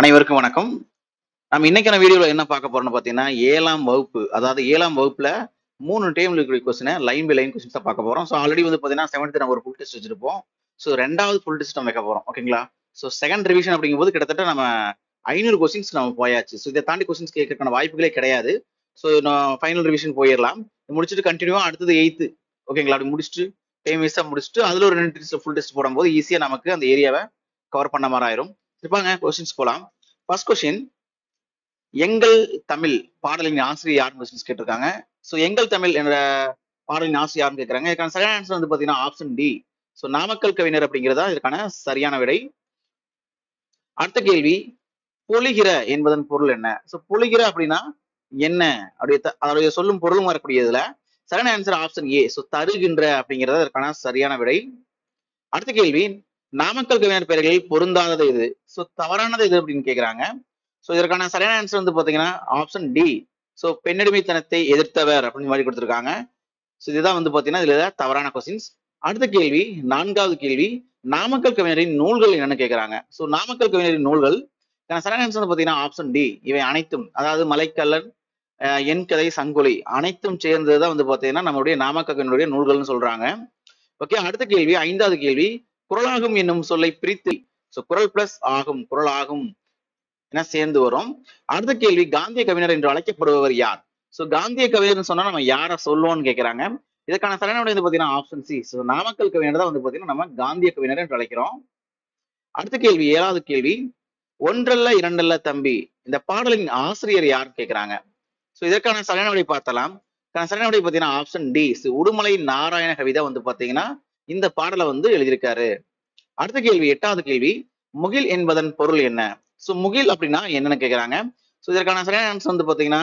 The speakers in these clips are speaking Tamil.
அனைவருக்கும் வணக்கம். நம்ம இன்னைக்கான வீடியோல என்ன பார்க்க போறோம்னு பார்த்தீங்கன்னா, 7ஆம் வகுப்பு. அதாவது 7ஆம் வகுப்புல 3 டேர்ம்ல இருக்கக்கூடிய கொஸ்டின லைன் பை லைன் கொஸ்டின்ஸா பார்க்க போறோம். ஆல்ரெடி வந்து பார்த்தீங்கன்னா, 7த் நம்ம ஒரு ஃபுல் டெஸ்ட் வச்சிருப்போம். 2வது ஃபுல் டெஸ்ட் நம்ம வைக்க போறோம். ஓகேங்களா? செகண்ட் ரிவிஷன் அப்படிங்கும்போது கிட்டத்தட்ட நம்ம 500 கொஸ்டின்ஸ் நம்ம போயாச்சு. இத தாண்டி கொஸ்டின்ஸ் கேட்கறதுக்கான வாய்ப்புகளே கிடையாது. நான் ஃபைனல் ரிவிஷன் போயிரலாம். முடிச்சுட்டு கன்டினியூவா அடுத்தது 8த் ஓகேங்களா? அப்படி முடிச்சுட்டு டைம் வைஸா முடிச்சுட்டு அதுல ஒரு 2 டெஸ்ட் ஃபுல் டெஸ்ட் போடும்போது ஈஸியா நமக்கு அந்த ஏரியாவ கவர் பண்ண மாரி ஆயிரும். வாங்க கொஸ்டின்ஸ் போலாம். ஃபர்ஸ்ட் கொஸ்டின் எங்கள் தமிழ் பாடலின் ஆசிரியர் யாருன்னு கொஸ்டின்ஸ் கேட்டிருக்காங்க. எங்கள் தமிழ் என்ற பாடலின் ஆசிரியர் யாருன்னு கேட்கறாங்க. இதுக்கான சரியான ஆன்சர் வந்து பாத்தீங்கன்னா ஆப்ஷன் டி. நாமக்கல் கவிஞர் அப்படிங்கிறதா இதற்கான சரியான விடை. அடுத்த கேள்வி பொழிகிற என்பதன் பொருள் என்ன? பொழிகிற அப்படின்னா என்ன? அதோடைய சொல்லும் பொருளும் வரக்கூடியதுல சரியான ஆன்சர் ஆப்ஷன் ஏ. தருகின்ற அப்படிங்கிறது இதற்கான சரியான விடை. அடுத்த கேள்வி நாமக்கல் கவிஞர் பெயர்களில் பொருந்தாதது எது? தவறானது எது அப்படின்னு கேக்குறாங்க. இதற்கான சரியான ஆன்சர் வந்து பாத்தீங்கன்னா ஆப்ஷன் டி. பெண்ணடிமைத்தனத்தை எதிர்த்தவர் அப்படின்னு மாதிரி கொடுத்திருக்காங்க. இதுதான் வந்து பாத்தீங்கன்னா இதுல தவறான கொஸ்டின்ஸ். அடுத்த கேள்வி 4வது கேள்வி நாமக்கல் கவிஞரின் நூல்கள் என்னன்னு கேக்குறாங்க. நாமக்கல் கவிஞரின் நூல்கள் சரியான ஆன்சர் வந்து பாத்தீங்கன்னா ஆப்ஷன் டி. இவை அனைத்தும் அதாவது மலைக்கல்லன், என் கதை, சங்கொலி அனைத்தும் சேர்ந்ததுதான் வந்து பாத்தீங்கன்னா நம்மளுடைய நாமக்கல் கவிஞருடைய நூல்கள்னு சொல்றாங்க. ஓகே, அடுத்த கேள்வி 5வது கேள்வி குரலாகும் என்னும் சொல்லை பிரித்து குரல் பிளஸ் ஆகும் குரல் ஆகும் என சேர்ந்து வரும். அடுத்த கேள்வி காந்திய கவிஞர் என்று அழைக்கப்படுபவர் யார்? காந்திய கவிஞர்னு சொன்னா நம்ம யார சொல்லுவோம்னு கேக்குறாங்க. இதற்கான சரியான விடை வந்து பாத்தீங்கன்னா ஆப்ஷன் சி. நாமக்கல் கவிஞர் தான் வந்து பாத்தீங்கன்னா நம்ம காந்திய கவிஞர் என்று அழைக்கிறோம். அடுத்த கேள்வி 7வது கேள்வி ஒன்றல்ல இரண்டல்ல தம்பி இந்த பாடலின் ஆசிரியர் யாருன்னு கேக்குறாங்க. இதற்கான சரியான விடை பார்த்தலாம். சரியான விடை பாத்தீங்கன்னா ஆப்ஷன் டி. உடுமலை நாராயண கவிதை வந்து பாத்தீங்கன்னா இந்த பாடலை வந்து எழுதியிருக்காரு. அடுத்த கேள்வி 8வது கேள்வி முகில் என்பதன் பொருள் என்ன? முகில் அப்படின்னா என்னன்னு கேக்குறாங்க. இதற்கான சரியான ஆன்சர் வந்து பாத்தீங்கன்னா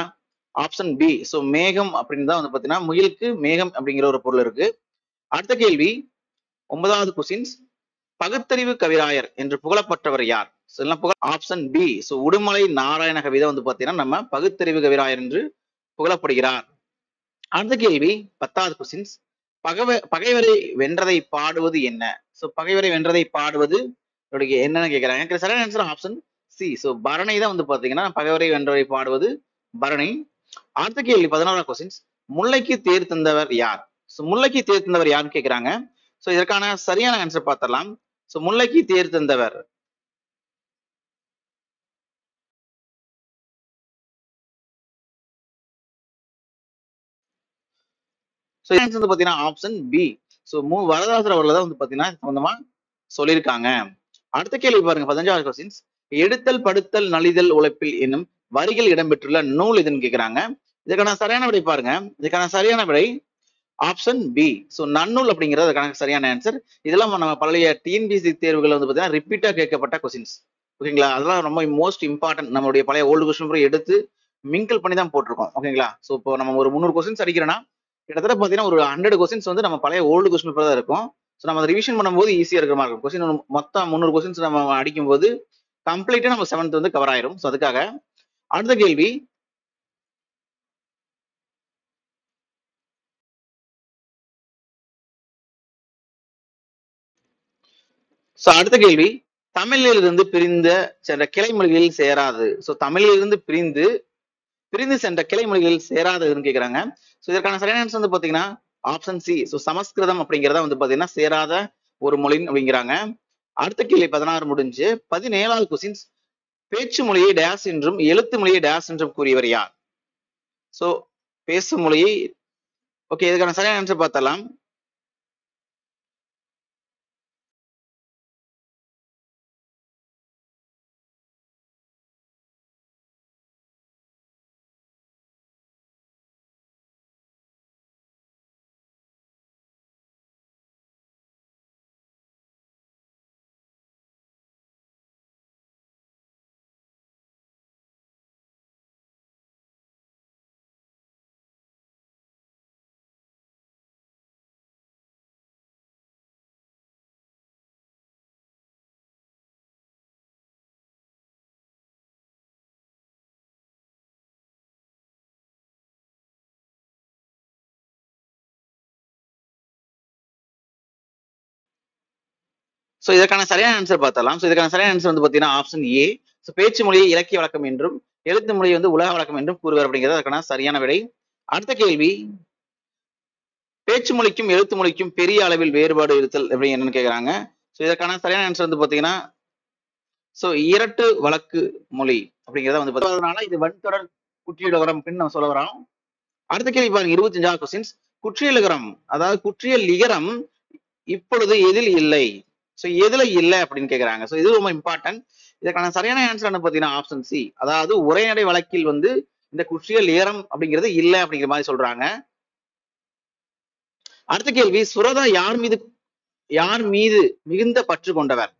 ஆப்ஷன் பி. மேகம் அப்படின்னு தான் வந்து பாத்தீங்கன்னா முகிலுக்கு மேகம் அப்படிங்கிற ஒரு பொருள் இருக்கு. அடுத்த கேள்வி 9வது கொஸ்டின்ஸ் பகுத்தறிவு கவிராயர் என்று புகழப்பட்டவர் யார்? Option B. உடுமலை நாராயண கவிதை வந்து பாத்தீங்கன்னா நம்ம பகுத்தறிவு கவிராயர் என்று புகழப்படுகிறார். அடுத்த கேள்வி 10வது கொஸ்டின்ஸ் பகைவரை வென்றதை பாடுவது என்ன? பகைவரை வென்றதை பாடுவது என்னன்னு கேக்குறாங்க. சரியான ஆன்சர் ஆப்ஷன் சி. பரணி தான் வந்து பாத்தீங்கன்னா பகைவரை வென்றதை பாடுவது பரணி. அடுத்த கேள்வி 11வது கொஸ்டின்ஸ் முல்லைக்கு தேர் தந்தவர் யார்? முல்லைக்கு தேர் தந்தவர் யாருன்னு கேக்குறாங்க. இதற்கான சரியான ஆன்சர் பார்த்தரலாம். முல்லைக்கு தேர் தந்தவர் வந்து பாத்தீங்கன்னா ஆப்ஷன் பி. வரதாசர் அவர்கள் தான் வந்து பாத்தீங்கன்னா சம்பந்தமா சொல்லியிருக்காங்க. அடுத்த கேள்வி பாருங்க 15வது கொஸ்டின்ஸ் எடுத்தல் படுத்தல் நலிதல் உழைப்பில் என்னும் வரிகள் இடம்பெற்றுள்ள நூல் எதுன்னு கேக்குறாங்க. இதுக்கான சரியான விடை பாருங்க. இதுக்கான சரியான விடை ஆப்ஷன் பி. நன்னூல் அப்படிங்கிறது அதுக்கான சரியான ஆன்சர். இதெல்லாம் நம்ம பழைய டிஎன்பிசி தேர்வுகள் வந்து பாத்தீங்கன்னா ரிப்பீட்டா கேட்கப்பட்ட கொஸ்டின்ஸ். ஓகேங்களா? அதெல்லாம் ரொம்ப மோஸ்ட் இம்பார்ட்டன்ட். நம்மளுடைய பழைய ஓல்டு கொஸ்டின் எடுத்து மிங்கிள் பண்ணி தான் போட்டிருக்கோம். ஓகேங்களா? இப்போ நம்ம ஒரு 300 கொஸ்டின்ஸ் அடிக்கிறோம்னா கிட்டத்தட்ட பாத்தீங்கன்னா ஒரு 100 கொஸ்டின்ஸ் வந்து நம்ம பழைய ஓல்டு கொஸ்டின் பேப்பர் தான் இருக்கும். நம்ம அதை ரிவிஷன் பண்ணும்போது ஈஸியா இருக்கிற மாதிரி இருக்கும். கொஸ்டின் மொத்தம் 300 கொஸ்டின்ஸ் நம்ம அடிக்கும் போது கம்ப்ளீட்டா நம்ம 7th வந்து கவர் ஆயிரும். அதுக்காக அடுத்த கேள்வி அடுத்த கேள்வி தமிழில் இருந்து பிரிந்த சென்ற கிளை மொழிகளில் சேராது. தமிழில் இருந்து பிரிந்து சென்ற கிளை மொழிகளில் சேராதுன்னு கேக்குறாங்க. இதற்கான சரியான ஆன்சர் வந்து பாத்தீங்கன்னா ஆப்ஷன் சி. சமஸ்கிருதம் அப்படிங்கறத வந்து பாத்தீங்கன்னா சேராத ஒரு மொழி அப்படிங்கிறாங்க. அடுத்த கேள்வி 16 முடிஞ்சு 17வது கொஸ்டின்ஸ் பேச்சு மொழியை டேஸ் என்றும் எழுத்து மொழியை டேஸ் என்றும் கூறியவர் யார்? பேசும் மொழியை ஓகே இதுக்கான சரியான ஆன்சர் பார்த்தலாம். இதற்கான சரியான ஆன்சர் பார்த்தலாம். இதுக்கான சரியான ஆன்சர் வந்து பாத்தீங்கன்னா ஆப்ஷன் ஏ. பேச்சு மொழியை இலக்கிய வழக்கம் என்றும் எழுத்து மொழியை வந்து உலக வழக்கம் என்றும் கூறுவார் அப்படிங்கிறது அதுக்கான சரியான விடை. அடுத்த கேள்வி, பேச்சு மொழிக்கும் எழுத்து மொழிக்கும் பெரிய அளவில் வேறுபாடு இருத்தல் அப்படி என்னன்னு கேக்குறாங்க. இதற்கான சரியான ஆன்சர் வந்து பாத்தீங்கன்னா இரட்டு வழக்கு மொழி அப்படிங்கிறத வந்து அதனால இது வன்தொடர் குற்றியலுகரம் அப்படின்னு நம்ம சொல்ல வரோம். அடுத்த கேள்வி பாருங்க, 25வது கொஸ்டின்ஸ். குற்றியலுகரம் அதாவது குற்றியல் லிகரம் இப்பொழுது எதில் இல்லை? எதுல இல்லை அப்படின்னு கேக்குறாங்க. இது ரொம்ப இம்பார்ட்டன்ட். இதற்கான சரியான ஆன்சர் என்ன பாத்தீங்கன்னா ஆப்ஷன் சி, அதாவது உரைநடை வழக்கில் வந்து இந்த குற்றியல் லிகரம் அப்படிங்கிறது இல்லை அப்படிங்கிற மாதிரி சொல்றாங்க. அடுத்த கேள்வி, சுரதா யார் மீது மிகுந்த பற்று கொண்டவர்?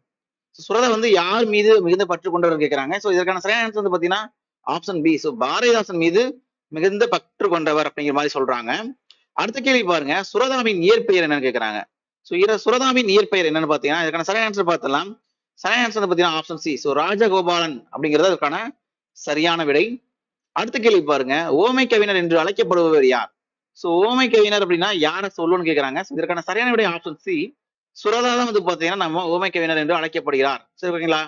சுரதா வந்து யார் மீது மிகுந்த பற்று கொண்டவர் கேட்கிறாங்க. இதற்கான சரியான ஆன்சர் வந்து பாத்தீங்கன்னா ஆப்ஷன் பி, பாரதிதாசன் மீது மிகுந்த பற்று கொண்டவர் அப்படிங்கிற மாதிரி சொல்றாங்க. அடுத்த கேள்வி பாருங்க, சுரதாவின் இயற்பெயர் என்னன்னு கேட்கிறாங்க. சுரதாவின் இயற்பெயர் என்னன்னு பாத்தீங்கன்னா இதற்கான சரியான ஆன்சர் பார்த்தலாம். சரியான ஆன்சர் பாத்தீங்கன்னா ஆப்ஷன் சி, ராஜகோபாலன் அப்படிங்கிறது அதற்கான சரியான விடை. அடுத்த கேள்வி பாருங்க, ஓமை கவிஞர் என்று அழைக்கப்படுபவர் யார்? ஓமை கவிஞர் அப்படின்னா யார சொல்லுன்னு கேக்குறாங்க. இதற்கான சரியான விடை ஆப்ஷன் சி, சுரதா தான் வந்து பாத்தீங்கன்னா நம்ம ஓமை கவிஞர் என்று அழைக்கப்படுகிறார். சரி, ஓகேங்களா?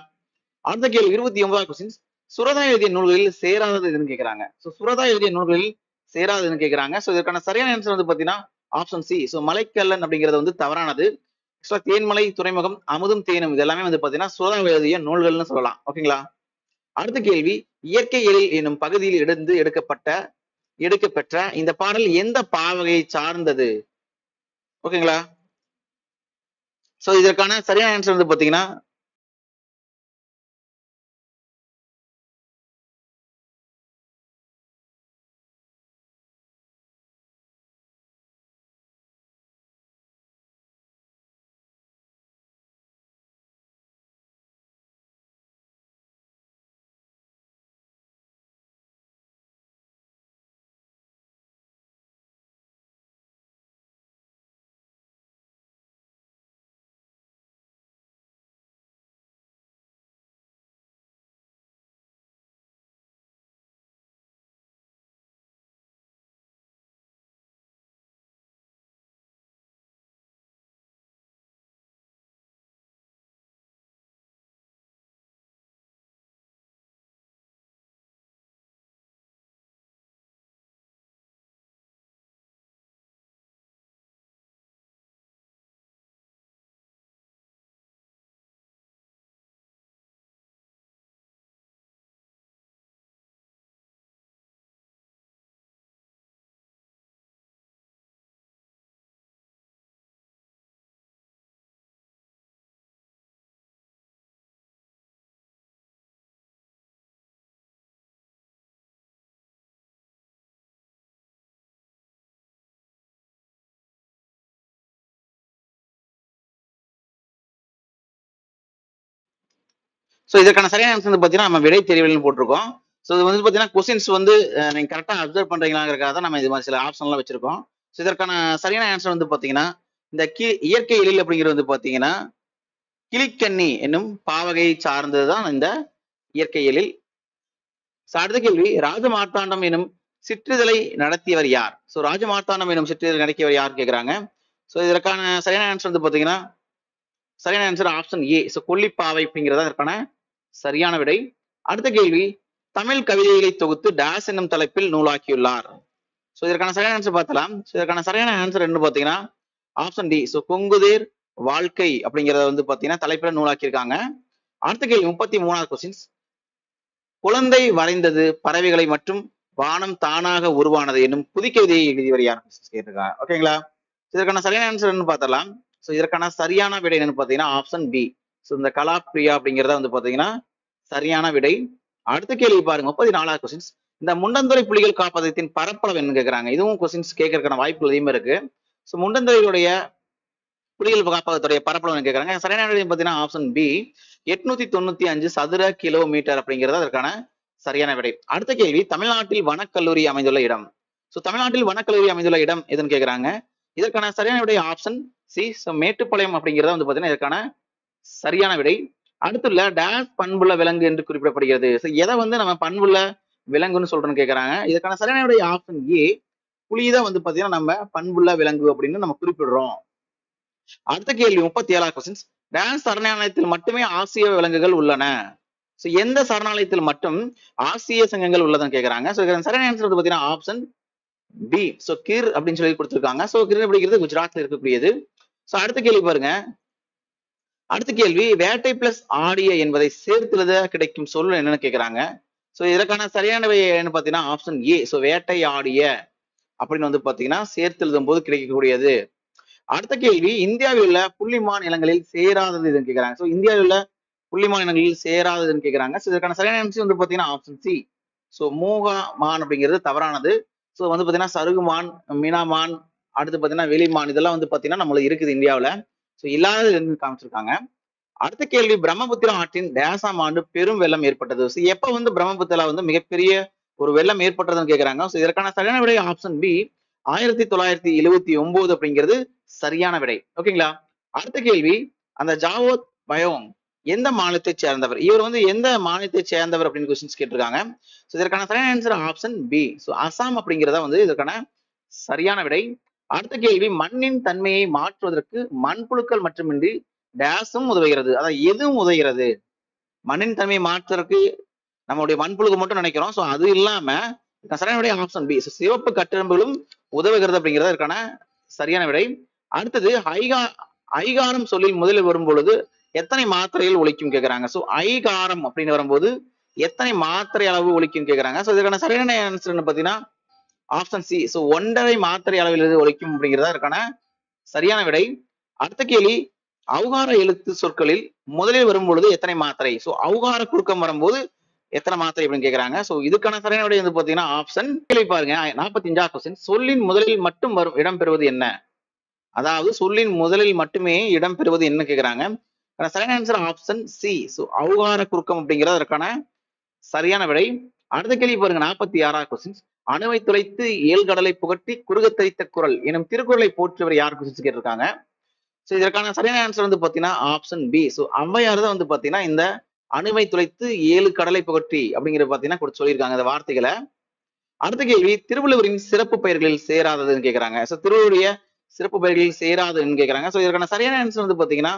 அடுத்த கேள்வி 29வது கொஸ்டின், சுரதா எழுதிய நூல்களில் சேராதது எதுன்னு கேக்குறாங்க. சுரதா எழுதிய நூல்களில் சேராததுன்னு கேக்குறாங்க. இதற்கான சரியான ஆன்சர் வந்து பாத்தீங்கன்னா ஆப்ஷன் சி, மலைக்கல்லன் அப்படிங்கிறது வந்து தவறானது. தேன்மலை, துறைமுகம், அமுதும் தேனும் இது எல்லாமே வந்து பாத்தீங்கன்னா சுரதா எழுதிய நூல்கள்னு சொல்லலாம். ஓகேங்களா? அடுத்த கேள்வி, இயற்கை எழில் என்னும் பகுதியில் இருந்து எடுக்கப்பெற்ற இந்த பாடல் எந்த பாவகையை சார்ந்தது? ஓகேங்களா? இதற்கான சரியான ஆன்சர் வந்து பாத்தீங்கன்னா இதற்கான சரியான ஆன்சர் வந்து பாத்தீங்கன்னா நம்ம விடை தெரியவில்லைன்னு போட்டிருக்கோம். இது வந்து பாத்தீங்கன்னா கொஸ்டின்ஸ் வந்து நீங்க கரெக்டா அப்சர்வ் பண்றீங்களாங்கிறதுக்காக தான் நம்ம இது மாதிரி சில ஆப்ஷன் எல்லாம் வச்சிருக்கோம். இதற்கான சரியான ஆன்சர் வந்து பாத்தீங்கன்னா இந்த இயற்கை எழில் அப்படிங்கிறது வந்து பாத்தீங்கன்னா கிளிக்கண்ணி என்னும் பாவகையை சார்ந்ததுதான் இந்த இயற்கை எழில். அடுத்த கேள்வி, ராஜமார்த்தாண்டம் எனும் சிற்றிதழை நடத்தியவர் யார்? ராஜமார்த்தாண்டம் எனும் சிற்றிதழை நடத்தியவர் யார் கேக்குறாங்க. இதற்கான சரியான ஆன்சர் வந்து பாத்தீங்கன்னா சரியான ஆன்சர் ஆப்ஷன் ஏ, கொல்லிப்பாவை அப்படிங்கிறதா இதற்கான சரியான விடை. அடுத்த கேள்வி, தமிழ் கவிதைகளை தொகுத்து டேஸ் என்னும் தலைப்பில் நூலாக்கியுள்ளார். இதற்கான சரியான ஆன்சர் பார்த்தலாம். இதற்கான சரியான ஆன்சர் என்ன பாத்தீங்கன்னா ஆப்ஷன் டி, கொங்குதேர் வாழ்க்கை அப்படிங்கறத வந்து பாத்தீங்கன்னா தலைப்புல நூலாக்கியிருக்காங்க. அடுத்த கேள்வி 33வது கொஸ்டின்ஸ், குழந்தை வரைந்தது பறவைகளை மற்றும் வானம் தானாக உருவானது என்னும் புதுக்கவிதையை எழுதியவர் யார் கேட்டிருக்காங்க. ஓகேங்களா? இதற்கான சரியான ஆன்சர் என்ன பார்த்தலாம். இதற்கான சரியான விடை என்னன்னு பாத்தீங்கன்னா ஆப்ஷன் பி, இந்த கலாப்ரியா அப்படிங்கிறத வந்து பாத்தீங்கன்னா சரியான விடை. அடுத்த கேள்வி பாருங்க 34வது கொஸ்டின்ஸ், இந்த முண்டந்துறை புலிகள் காப்பகத்தின் பரப்பளவு என்ன கேக்குறாங்க. இதுவும் கொஸ்டின்ஸ் கேட்கறதுக்கான வாய்ப்பு அதிகமா இருக்கு. முண்டந்துறையுடைய புலிகள் காப்பகத்துடைய பரப்பளவு கேட்கறாங்க. சரியான விடை பாத்தீங்கன்னா ஆப்ஷன் பி, 895 சதுர கிலோமீட்டர் அப்படிங்கிறது அதற்கான சரியான விடை. அடுத்த கேள்வி, தமிழ்நாட்டில் வனக்கல்லூரி அமைந்துள்ள இடம். தமிழ்நாட்டில் வனக்கல்லூரி அமைந்துள்ள இடம் எதுன்னு கேக்குறாங்க. இதற்கான சரியான விடை ஆப்ஷன் சி, மேட்டுப்பாளையம் அப்படிங்கிறத வந்து பாத்தீங்கன்னா இதற்கான சரியான விடை. அடுத்துள்ள டேஷ் பண்புள்ள விலங்கு என்று குறிப்பிடப்படுகிறது. எதை வந்து நம்ம பண்புள்ள விலங்குன்னு சொல்றோம்னு கேக்குறாங்க. இதற்கான சரியான விடை ஆப்ஷன் ஏ, புலிதான் வந்து பாத்தீங்கன்னா நம்ம பண்புள்ள விலங்கு அப்படின்னு நம்ம குறிப்பிடுறோம். அடுத்த கேள்வி 37வது கொஸ்டின்ஸ், டேஷ் சரணாலயத்தில் மட்டுமே ஆசிய விலங்குகள் உள்ளன. சோ எந்த சரணாலயத்தில் மட்டும் ஆசிய சங்கங்கள் உள்ளதுன்னு கேக்குறாங்க. சோ சரியான ஆன்சர் வந்து பாத்தீங்கன்னா ஆப்ஷன் பி. சோ கிர் அப்படின்னு சொல்லி கொடுத்திருக்காங்க. சோ கிர் அப்படிங்கிறது குஜராத்ல இருக்கக்கூடியது. சோ அடுத்த கேள்வி பாருங்க. அடுத்த கேள்வி வேட்டை பிளஸ் ஆடிய என்பதை சேர்த்துலத கிடைக்கும் சொல் என்னன்னு கேக்குறாங்க. சோ இதற்கான சரியான விடை என்ன பாத்தீங்கன்னா ஆப்ஷன் ஏ. சோ வேட்டை ஆடிய அப்படின்னு வந்து பாத்தீங்கன்னா சேர்த்து எழுதும் போது கிடைக்கக்கூடியது. அடுத்த கேள்வி இந்தியாவில் உள்ள புள்ளிமான் நிலங்களில் சேராதது எதுன்னு கேக்குறாங்க. சோ இந்தியாவில் உள்ள புள்ளிமான் நிலங்களில் சேராததுன்னு கேக்குறாங்க. சோ இதற்கான சரியான ஆன்சர் வந்து பாத்தீங்கன்னா ஆப்ஷன் சி. சோ மூகமான் அப்படிங்கிறது தவறானது. சோ வந்து பாத்தீங்கன்னா சருகுமான், மீனாமான், அடுத்து பாத்தீங்கன்னா வெளிமான் இதெல்லாம் வந்து பாத்தீங்கன்னா நம்மளுக்கு இருக்குது இந்தியாவுல. சோ இல்லாதது இருந்து காமிச்சிருக்காங்க. அடுத்த கேள்வி பிரம்மபுத்திரா ஆற்றின் டேசாம் ஆண்டு பெரும் வெள்ளம் ஏற்பட்டது. சோ எப்ப வந்து பிரம்மபுத்திரா வந்து மிகப்பெரிய ஒரு வெள்ளம் ஏற்பட்டதுன்னு கேக்குறாங்க. சோ இதற்கான சரியான விடை ஆப்ஷன் பி 1979 அப்படிங்கிறது சரியான விடை. ஓகேங்களா. அடுத்த கேள்வி அந்த ஜாவோத் பயோங் எந்த மாநிலத்தை சேர்ந்தவர்? இவர் வந்து எந்த மாநிலத்தை சேர்ந்தவர் அப்படின்னு கொஸ்டின்ஸ் கேட்டிருக்காங்க. சோ இதற்கான சரியான answer option B. So Assam அப்படிங்கிறத வந்து இதற்கான சரியான விடை. அடுத்த கேள்வி மண்ணின் தன்மையை மாற்றுவதற்கு மண்புழுக்கள் மட்டுமின்றி டேஸும் உதவுகிறது. அதாவது எதுவும் உதவுகிறது? மண்ணின் தன்மையை மாற்றுவதற்கு நம்மளுடைய மண்புழுக்கு மட்டும் நினைக்கிறோம். சோ அது இல்லாம சரியான விடை ஆப்ஷன் பி. சிவப்பு கட்டெரும்புகளும் உதவுகிறது அப்படிங்கிறது இதற்கான சரியான விடை. அடுத்தது ஐகாரம் சொல்லில் முதலில் வரும் பொழுது எத்தனை மாத்திரைகள் ஒலிக்கும் கேக்குறாங்க. சோ ஐகாரம் அப்படின்னு வரும்போது எத்தனை மாத்திரை அளவு ஒலிக்கும் கேக்குறாங்க. சோ இதற்கான சரியான ஆன்சர் பாத்தீங்கன்னா ஆப்ஷன் சி. சோ 1.5 மாத்திரை அளவில் ஒலிக்கும் அப்படிங்கிறதா இதற்கான சரியான விடை. அடுத்த கேள்வி அவுகார எழுத்து சொற்களில் முதலில் வரும் பொழுது எத்தனை மாத்திரை? சோ அவுகார குறுக்கம் வரும்போது எத்தனை மாத்திரை அப்படின்னு கேக்குறாங்க. சோ இதுக்கான சரியான விடை வந்து பாத்தீங்கன்னா ஆப்ஷன் கேள்வி பாருங்க 45 கொஸ்டின். சொல்லின் முதலில் மட்டும் வரும் இடம்பெறுவது என்ன? அதாவது சொல்லின் முதலில் மட்டுமே இடம்பெறுவது என்ன கேக்குறாங்க. சரியான ஆன்சர் ஆப்ஷன் சி. சோ அவுகார குறுக்கம் அப்படிங்கிறது அதற்கான சரியான விடை. அடுத்த கேள்வி பாருங்க 46 கொஸ்டின். அணுவை துளைத்து ஏழ்கடலை புகட்டி குறுகத் தைத்த குரல் எனும் திருக்குறளை போற்றவர் யார் கொஸ்டின்ஸ் கேட்டிருக்காங்க. சோ இதற்கான சரியான ஆன்சர் வந்து பாத்தீங்கன்னா ஆப்ஷன் பி. சோ ஔவையார் தான் வந்து பாத்தீங்கன்னா இந்த அணுவை துளைத்து 7 கடலை புகட்டி அப்படிங்கிறது பாத்தீங்கன்னா சொல்லியிருக்காங்க இந்த வார்த்தைகளை. அடுத்த கேள்வி திருவள்ளுவரின் சிறப்பு பெயர்களில் சேராததுன்னு கேக்குறாங்க. சோ திருவள்ளுவருடைய சிறப்பு பெயர்களில் சேராதுன்னு கேக்குறாங்க. சோ இதற்கான சரியான ஆன்சர் வந்து பாத்தீங்கன்னா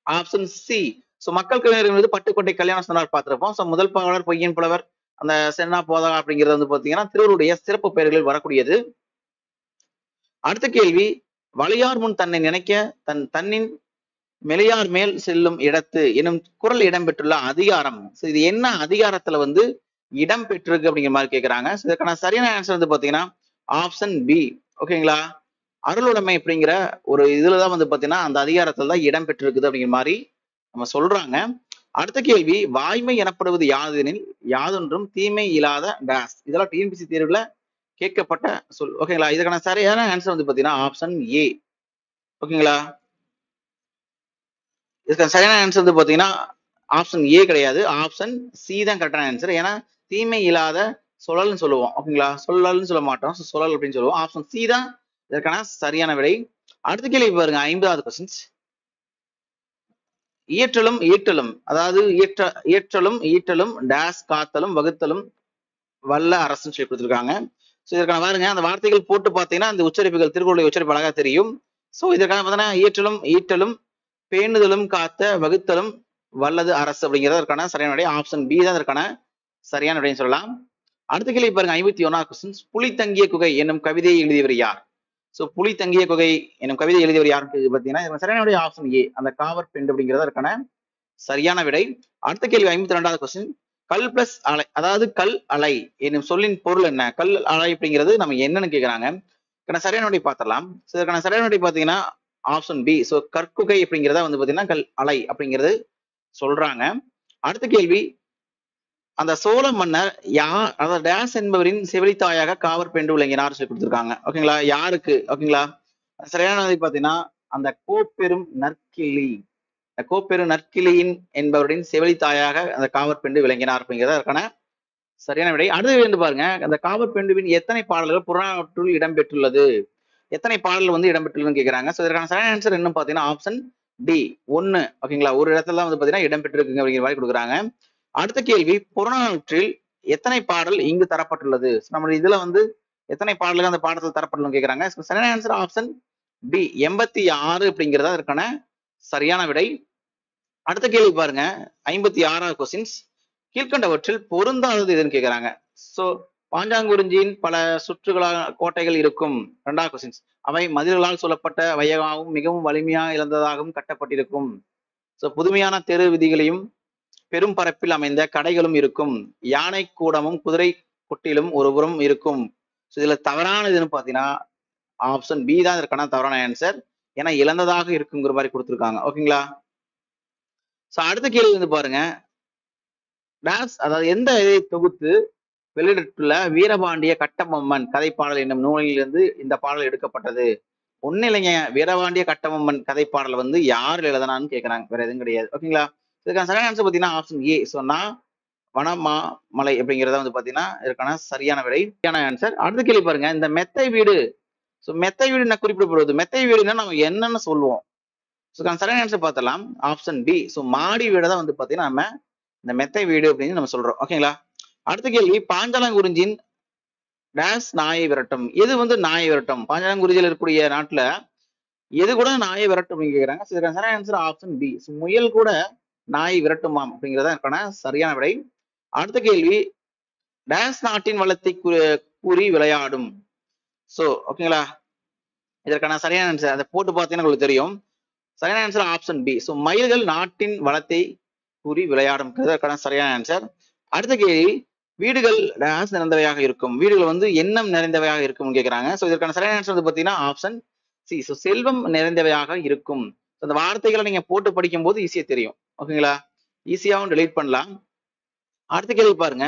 ஆப்ஷன் சி. சோ மக்கள் கலைஞர் என்பது பட்டுக்கோட்டை கல்யாண சொன்னார் பார்த்திருப்போம். சோ முதல் பாவலர், பொய்யின் புலவர், அந்த சென்னா போதா அப்படிங்கிறது வந்து பாத்தீங்கன்னா திருவள்ளுவருடைய சிறப்பு பெயர்களில் வரக்கூடியது. அடுத்த கேள்வி வலியார் முன் தன்னை நினைக்க தன்னின் மெலியார் மேல் செல்லும் இடத்து எனும் குறள் இடம்பெற்றுள்ள அதிகாரம். சோ இது என்ன அதிகாரத்துல வந்து இடம் பெற்றிருக்கு அப்படிங்கிற மாதிரி கேக்குறாங்க. இதற்கான சரியான ஆன்சர் வந்து பாத்தீங்கன்னா ஆப்ஷன் பி. ஓகேங்களா. அருளுடைமை அப்படிங்கிற ஒரு இதுலதான் வந்து பாத்தீங்கன்னா அந்த அதிகாரத்துல தான் இடம் பெற்றிருக்குது அப்படிங்கிற மாதிரி நம்ம சொல்றாங்க. அடுத்த கேள்வி வாய்மை எனப்படுவது யாதெனில் யாதொன்றும் தீமை இல்லாத டேஸ். இதெல்லாம் டிஎன்பிசி தேர்வுல கேட்கப்பட்ட சொல். ஓகேங்களா. இதுக்கான சரியான ஆன்சர் வந்து பாத்தீங்கன்னா ஆப்ஷன் ஏ. ஓகேங்களா. இதுக்கு சரியான ஆன்சர் வந்து பாத்தீங்கன்னா ஆப்ஷன் ஏ கிடையாது, ஆப்ஷன் சி தான் கரெக்டான ஆன்சர். ஏன்னா தீமை இல்லாத சுழல்னு சொல்லுவோம். ஓகேங்களா. சொல்லல்னு சொல்ல மாட்டோம், சுழல் அப்படின்னு சொல்லுவோம். ஆப்ஷன் சி தான் இதற்கான சரியான விடை. அடுத்த கேள்வி பாருங்க 50வது கொஸ்டின்ஸ். இயற்றலும் ஈட்டலும் அதாவது இயற்றலும் ஈட்டலும் டேஸ் காத்தலும் வகுத்தலும் வல்ல அரசுன்னு சொல்லி கொடுத்துருக்காங்க. சோ இதற்கான பாருங்க அந்த வார்த்தைகள் போட்டு பாத்தீங்கன்னா அந்த உச்சரிப்புகள் திருக்குறளுடைய உச்சரிப்பு அழகா தெரியும். சோ இதற்கான பாத்தீங்கன்னா இயற்றலும் ஈட்டலும் பேணுதலும் காத்த வகுத்தலும் வல்லது அரசு அப்படிங்கிறது அதற்கான சரியான விடை. ஆப்ஷன் பி தான் அதற்கான சரியான விடைன்னு சொல்லலாம். அடுத்த கேள்வி பாருங்க 51வது கொஸ்டின். புலி தங்கிய குகை என்னும் கவிதையை எழுதியவர் யார்? சோ புலி தங்கிய குகை என்னும் கவிதை எழுதியவர் யாருன்னு பாத்தீங்கன்னா சரியான விடை ஆப்ஷன் ஏ. அந்த காவர் பெண்டு அப்படிங்கிறது அதற்கான சரியான விடை. அடுத்த கேள்வி 52வது கொஸ்டின். கல் பிளஸ் அலை அதாவது கல் அலை என்னும் சொல்லின் பொருள் என்ன? கல் அலை அப்படிங்கிறது நம்ம என்னன்னு கேக்குறாங்க. சரியான விடை பார்த்திடலாம். இதற்கான சரியான விடை பாத்தீங்கன்னா ஆப்ஷன் பி. சோ கற்குகை அப்படிங்கிறத வந்து பாத்தீங்கன்னா கல் அலை அப்படிங்கிறது சொல்றாங்க. அடுத்த கேள்வி அந்த சோழ மன்னர் யார் அதாவது டேஸ் என்பவரின் செவிலித்தாயாக காவர் பெண்டு விளங்கினார் சொல்லி கொடுத்திருக்காங்க. ஓகேங்களா. யாருக்கு? ஓகேங்களா. சரியான விடை பாத்தீங்கன்னா அந்த கோப்பெரும் நற்கிள்ளி கோப்பெரு நற்கிளியின் என்பவரின் செவிலித்தாயாக அந்த காவர் பெண்டு விளங்கினார் அப்படிங்கிறது அதற்கான சரியான விடை. அடுத்து வந்து பாருங்க அந்த காவர் பெண்டுவின் எத்தனை பாடல்கள் புறநானூற்றில் இடம்பெற்றுள்ளது? எத்தனை பாடல்கள் வந்து இடம்பெற்றுள்ளதுன்னு கேக்குறாங்க. சோ இதற்கான சரியான ஆன்சர் என்ன பாத்தீங்கன்னா ஆப்ஷன் டி 1. ஓகேங்களா. ஒரு இடத்துல வந்து பாத்தீங்கன்னா இடம்பெற்றிருக்குங்க அப்படிங்கிற மாதிரி கொடுக்குறாங்க. அடுத்த கேள்வி புறநானூற்றில் எத்தனை பாடல் இங்கு தரப்பட்டுள்ளது? நம்ம இதுல வந்து எத்தனை பாடல்கள் அந்த பாடத்தில் தரப்பட்டுள்ளது கேக்குறாங்க. சரியான ஆன்சர் ஆப்ஷன் டி 86 அப்படிங்கிறதா அதற்கான சரியான விடை. அடுத்த கேள்வி பாருங்க 56வது கொஸ்டின்ஸ். கீழ்கண்டவற்றில் பொருந்தாதது எதுன்னு கேக்குறாங்க. சோ பாஞ்சாங்குறிஞ்சியின் பல சுற்றுகளால் கோட்டைகள் இருக்கும். 2வது கொஸ்டின்ஸ். அவை மதில்களால் சூழப்பட்ட வையகமாகவும் மிகவும் வலிமையா இழந்ததாகவும் கட்டப்பட்டிருக்கும். சோ புதுமையான தெரு விதிகளையும் பெரும் பரப்பில் அமைந்த கடைகளும் இருக்கும். யானை கூடமும் குதிரை கொட்டிலும் ஒருபுறம் இருக்கும். இதுல தவறானதுன்னு பாத்தீங்கன்னா ஆப்ஷன் பி தான் இதற்கான தவறான ஆன்சர். ஏன்னா இழந்ததாக இருக்குங்கிற மாதிரி கொடுத்துருக்காங்க. ஓகேங்களா? சோ அடுத்த கேள்வி வந்து பாருங்க. டாஸ் அதாவது எந்த இதை தொகுத்து வெளியிட்டுள்ள வீரபாண்டிய கட்டபொம்மன் கதைப்பாடல் என்னும் நூலிலிருந்து இந்த பாடல் எடுக்கப்பட்டது? ஒண்ணு இல்லைங்க, வீரபாண்டிய கட்டபொம்மன் கதைப்பாடல் வந்து யார் எழுதுனான்னு கேக்குறாங்க, வேற எதுவும் கிடையாது. ஓகேங்களா? இதுக்கான சரியான ஆன்சர் பாத்தீங்கன்னா ஆப்ஷன் ஏ. சொன்னா வனமா மலை அப்படிங்கிறத வந்து பாத்தீங்கன்னா இதற்கான சரியான விடை, சரியான ஆன்சர். அடுத்த கேள்வி பாருங்க. இந்த மெத்தை வீடு, சோ மெத்தை வீடு என்ன குறிப்பிடப்படுவது? மெத்தை வீடுன்னா நம்ம என்னன்னு சொல்லுவோம்? சரியான ஆன்சர் பார்த்தலாம். Option B. சோ மாடி வீடு தான் வந்து பாத்தீங்கன்னா நம்ம இந்த மெத்தை வீடு அப்படின்னு நம்ம சொல்றோம். ஓகேங்களா? அடுத்த கேள்வி. பாஞ்சாலங்குறிஞ்சின் டாஸ் நாயை விரட்டும். எது வந்து நாயை விரட்டும்? பாஞ்சாலங்குறிஞ்சியில் இருக்கக்கூடிய நாட்டுல எது கூட நாயை விரட்டும் அப்படின்னு கேக்குறாங்க. இதுக்கான சரியான ஆன்சர் ஆப்ஷன் பி. முயல் கூட நாயை விரட்டுமாம் அப்படிங்கிறத எனக்கான சரியான விடை. அடுத்த கேள்வி. டாஸ் நாட்டின் வளத்தை கூறி விளையாடும். சோ ஓகேங்களா? இதற்கான சரியான ஆன்சர் அதை போட்டு பார்த்தீங்கன்னா உங்களுக்கு தெரியும். சரியான ஆன்சர் ஆப்ஷன் பி. சோ மயில்கள் நாட்டின் வளத்தை கூறி விளையாடும். இதற்கான சரியான ஆன்சர். அடுத்த கேள்வி. வீடுகள் டாஸ் நிறைந்தவையாக இருக்கும். வீடுகள் வந்து எண்ணம் நிறைந்தவையாக இருக்கும் கேட்கிறாங்க. சோ இதற்கான சரியான ஆன்சர் வந்து பாத்தீங்கன்னா ஆப்ஷன் சி. சோ செல்வம் நிறைந்தவையாக இருக்கும். அந்த வார்த்தைகளை நீங்க போட்டு படிக்கும் போது ஈஸியா தெரியும். ஓகேங்களா? ஈஸியாவும் டெலீட் பண்ணலாம். அடுத்த கேள்வி பாருங்க.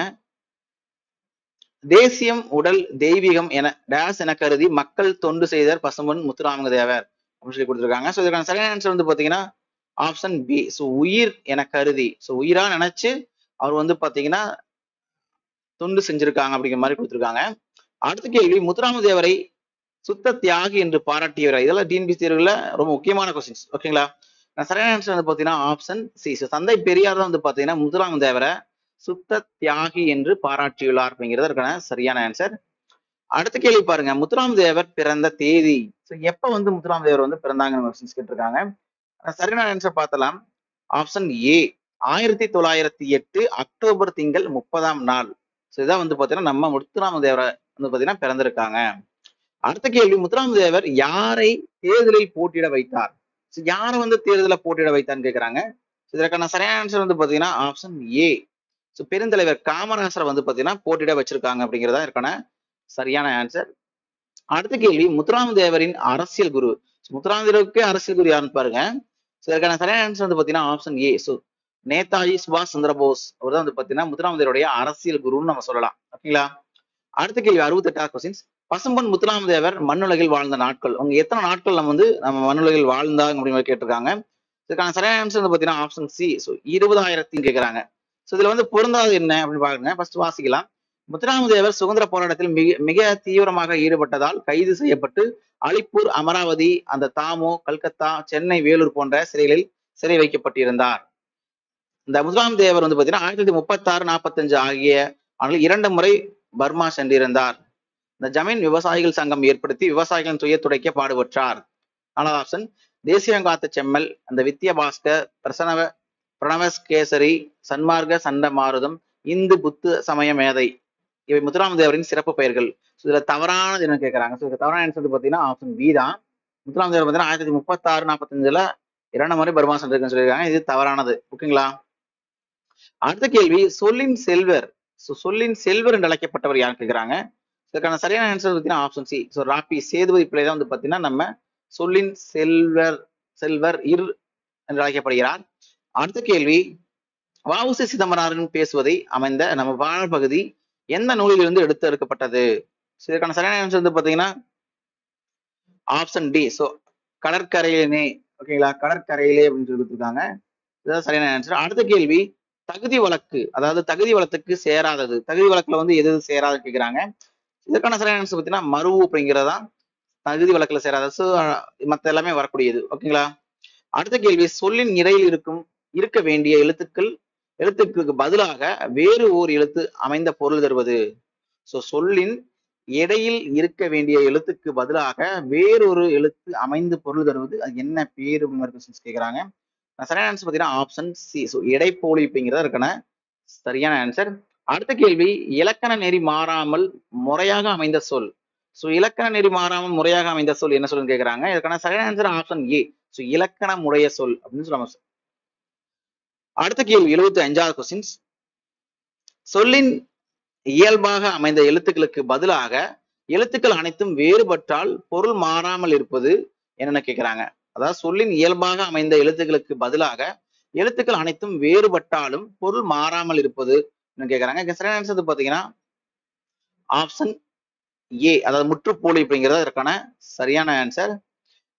தேசியம் உடல் தெய்வீகம் என டாஸ் என கருதி மக்கள் தொண்டு செய்தர் பசும்பொன் முத்துராமலிங்க தேவர் அப்படின்னு சொல்லி கொடுத்திருக்காங்க. சோ இதற்கான சரியான ஆன்சர் வந்து பாத்தீங்கன்னா ஆப்ஷன் பி. சோ உயிர் என கருதி, சோ உயிரா நினைச்சு அவர் வந்து பாத்தீங்கன்னா தொண்டு செஞ்சிருக்காங்க அப்படிங்கிற மாதிரி கொடுத்திருக்காங்க. அடுத்த கேள்வி. முத்துராமலிங்க தேவரை சுத்த தியாகி என்று பாராட்டியவர். இதெல்லாம் டிஎன்பிஎஸ்சி தேர்வுல ரொம்ப முக்கியமான கொஸ்டின்ஸ். ஓகேங்களா? சரியான ஆன்சர் வந்து பாத்தீங்கன்னா ஆப்ஷன் சி. தந்தை பெரியார் தான் வந்து பாத்தீங்கன்னா முத்துராமலிங்க தேவரை சுத்த தியாகி என்று பாராட்டியுள்ளார் அப்படிங்கிறது இருக்கான சரியான ஆன்சர். அடுத்த கேள்வி பாருங்க. முத்துராமலிங்க தேவர் பிறந்த தேதி. எப்ப வந்து முத்துராமலிங்க தேவர் வந்து பிறந்தாங்கன்னு கொஸ்டின்ஸ் கேட்டிருக்காங்க. சரியான ஆன்சர் பார்த்தலாம். Option A. 1908 அக்டோபர் திங்கள் 30ஆம் நாள். இதான் வந்து பாத்தீங்கன்னா நம்ம முத்துராமலிங்க தேவரை வந்து பாத்தீங்கன்னா பிறந்திருக்காங்க. அடுத்த கேள்வி. முத்துராமலிங்க தேவர் யாரை தேர்தலில் போட்டியிட வைத்தார்? யாரை வந்து தேர்தலில் போட்டியிட வைத்தான்னு கேட்கிறாங்க. இதற்கான சரியான ஆன்சர் வந்து பாத்தீங்கன்னா ஆப்ஷன் ஏ. பெருந்தலைவர் காமராசரை வந்து பாத்தீங்கன்னா போட்டியிட வச்சிருக்காங்க அப்படிங்கிறதா இருக்கான சரியான ஆன்சர். அடுத்த கேள்வி. முத்துராமலிங்க தேவரின் அரசியல் குரு. முத்துராமலிங்க தேவருக்கு அரசியல் குரு யாருன்னு பாருங்க. இதற்கான சரியான ஆன்சர் வந்து பாத்தீங்கன்னா ஆப்ஷன் ஏ. நேதாஜி சுபாஷ் சந்திர போஸ் அவர் தான் வந்து பாத்தீங்கன்னா முத்துராமலிங்க தேவருடைய அரசியல் குருன்னு நம்ம சொல்லலாம். ஓகேங்களா? அடுத்த கேள்வி 68வது கொஸ்டின்ஸ். பசும்பொன் முத்துராமலிங்க தேவர் மண்ணுலகில் வாழ்ந்த நாட்கள். அவங்க எத்தனை நாட்கள் நம்ம மண்ணுலகில் வாழ்ந்தாங்க அப்படின்னு கேட்டிருக்காங்க. இதுக்கான சரியான ஆன்சர் வந்து பாத்தீங்கன்னா ஆப்ஷன் சி. 20,000 கேட்கிறாங்க. இதுல வந்து பொருந்தாது என்ன அப்படின்னு பாருங்க. ஃபர்ஸ்ட் வாசிக்கலாம். முத்துராமலிங்க தேவர் சுதந்திர போராட்டத்தில் மிக தீவிரமாக ஈடுபட்டதால் கைது செய்யப்பட்டு அலிப்பூர், அமராவதி, அந்த தாமோ, கல்கத்தா, சென்னை, வேலூர் போன்ற சிறைகளில் சிறை வைக்கப்பட்டிருந்தார். இந்த முத்துராமலிங்க தேவர் வந்து பாத்தீங்கன்னா 1936, 45 ஆகிய 2 முறை பர்மா சென்றிருந்தார். இந்த ஜமீன் விவசாயிகள் சங்கம் ஏற்படுத்தி விவசாயிகளின் துயர் துடைக்க பாடுபட்டார். 4வது ஆப்ஷன். தேசியம் காத்த செம்மல், அந்த வித்யா பாஸ்கர், பிரணவஸ்கேசரி, சன்மார்க்க சண்ட மாருதம், இந்து புத்து சமய மேதை இவை முத்துராமலிங்க தேவரின் சிறப்பு பெயர்கள். இதுல தவறானது என்ன கேட்கறாங்க. இதுல தவறான ஆன்சர் பாத்தீங்கன்னா ஆப்ஷன் பி தான். முத்துராமலிங்க தேவர் பாத்தீங்கன்னா 1936, 45ல 2 முறை பர்மா சென்றிருக்குன்னு சொல்லியிருக்காங்க. இது தவறானது. ஓகேங்களா? அடுத்த கேள்வி. சொல்லின் செல்வர். சொல்லின் செல்வர் என்று அழைக்கப்பட்டவர் யார் கேட்கிறாங்க. இதற்கான சரியான ஆன்சர் பார்த்தீங்கன்னா ஆப்ஷன் சி. ராபி சேதுபதி பிள்ளை தான் வந்து பாத்தீங்கன்னா நம்ம சொல்லின் செல்வர் என்று அழைக்கப்படுகிறார். அடுத்த கேள்வி. வ.உ.சி. சிதம்பரனாரின் பேசுவதை அமைந்த நம்ம பாடப்பகுதி எந்த நூலிலிருந்து எடுக்கப்பட்டது? இதற்கான சரியான ஆன்சர் வந்து பாத்தீங்கன்னா ஆப்ஷன் டி. கடற்கரையிலே. ஓகேங்களா? கடற்கரையிலே அப்படின்னு சொல்லி கொடுத்துருக்காங்க. இதுதான் சரியான ஆன்சர். அடுத்த கேள்வி. தகுதி வழக்கு, அதாவது தகுதி வழக்குக்கு சேராதது. தகுதி வழக்குல வந்து எது சேராது கேட்கிறாங்க. இதற்கான சரியான ஆன்சர் பார்த்தீங்கன்னா மருவு அப்படிங்கிறதா தகுதி வழக்குல சேராது. மத்த எல்லாமே வரக்கூடியது. ஓகேங்களா? அடுத்த கேள்வி. சொல்லின் இடையில் இருக்க வேண்டிய எழுத்துக்கு பதிலாக வேறு ஓர் எழுத்து அமைந்த பொருள் தருவது. சொல்லின் இடையில் இருக்க வேண்டிய எழுத்துக்கு பதிலாக வேறொரு எழுத்து அமைந்து பொருள் தருவது அது என்ன பேரு கேட்கிறாங்க. சரியான ஆன்சர் பார்த்தீங்கன்னா ஆப்ஷன் சி. இடைப்போலி அப்படிங்கிறதா இருக்கான சரியான ஆன்சர். அடுத்த கேள்வி, இலக்கண நெறி மாறாமல் முறையாக அமைந்த சொல். சோ இலக்கண நெறி மாறாமல் முறையாக அமைந்த சொல் என்ன சொல்லுன்னு கேக்குறாங்க. இதுக்கான சரியான ஆன்சர் ஆப்ஷன் ஏ. சோ இலக்கணம் உடைய சொல் அப்படின்னு சொல்லுவாங்க. அடுத்த கேள்வி 75வது கொஸ்டின்ஸ். சொல்லின் இயல்பாக அமைந்த எழுத்துக்களுக்கு பதிலாக எழுத்துக்கள் அனைத்தும் வேறுபட்டால் பொருள் மாறாமல் இருப்பது என்னன்னு கேக்குறாங்க. அதாவது சொல்லின் இயல்பாக அமைந்த எழுத்துக்களுக்கு பதிலாக எழுத்துக்கள் அனைத்தும் வேறுபட்டாலும் பொருள் மாறாமல் இருப்பது கேக்குறாங்க. சரியான ஆன்சர் பாத்தீங்கன்னா ஆப்ஷன் ஏ, அதாவது முற்றுப்போலி அப்படிங்கிறது அதற்கான சரியான ஆன்சர்.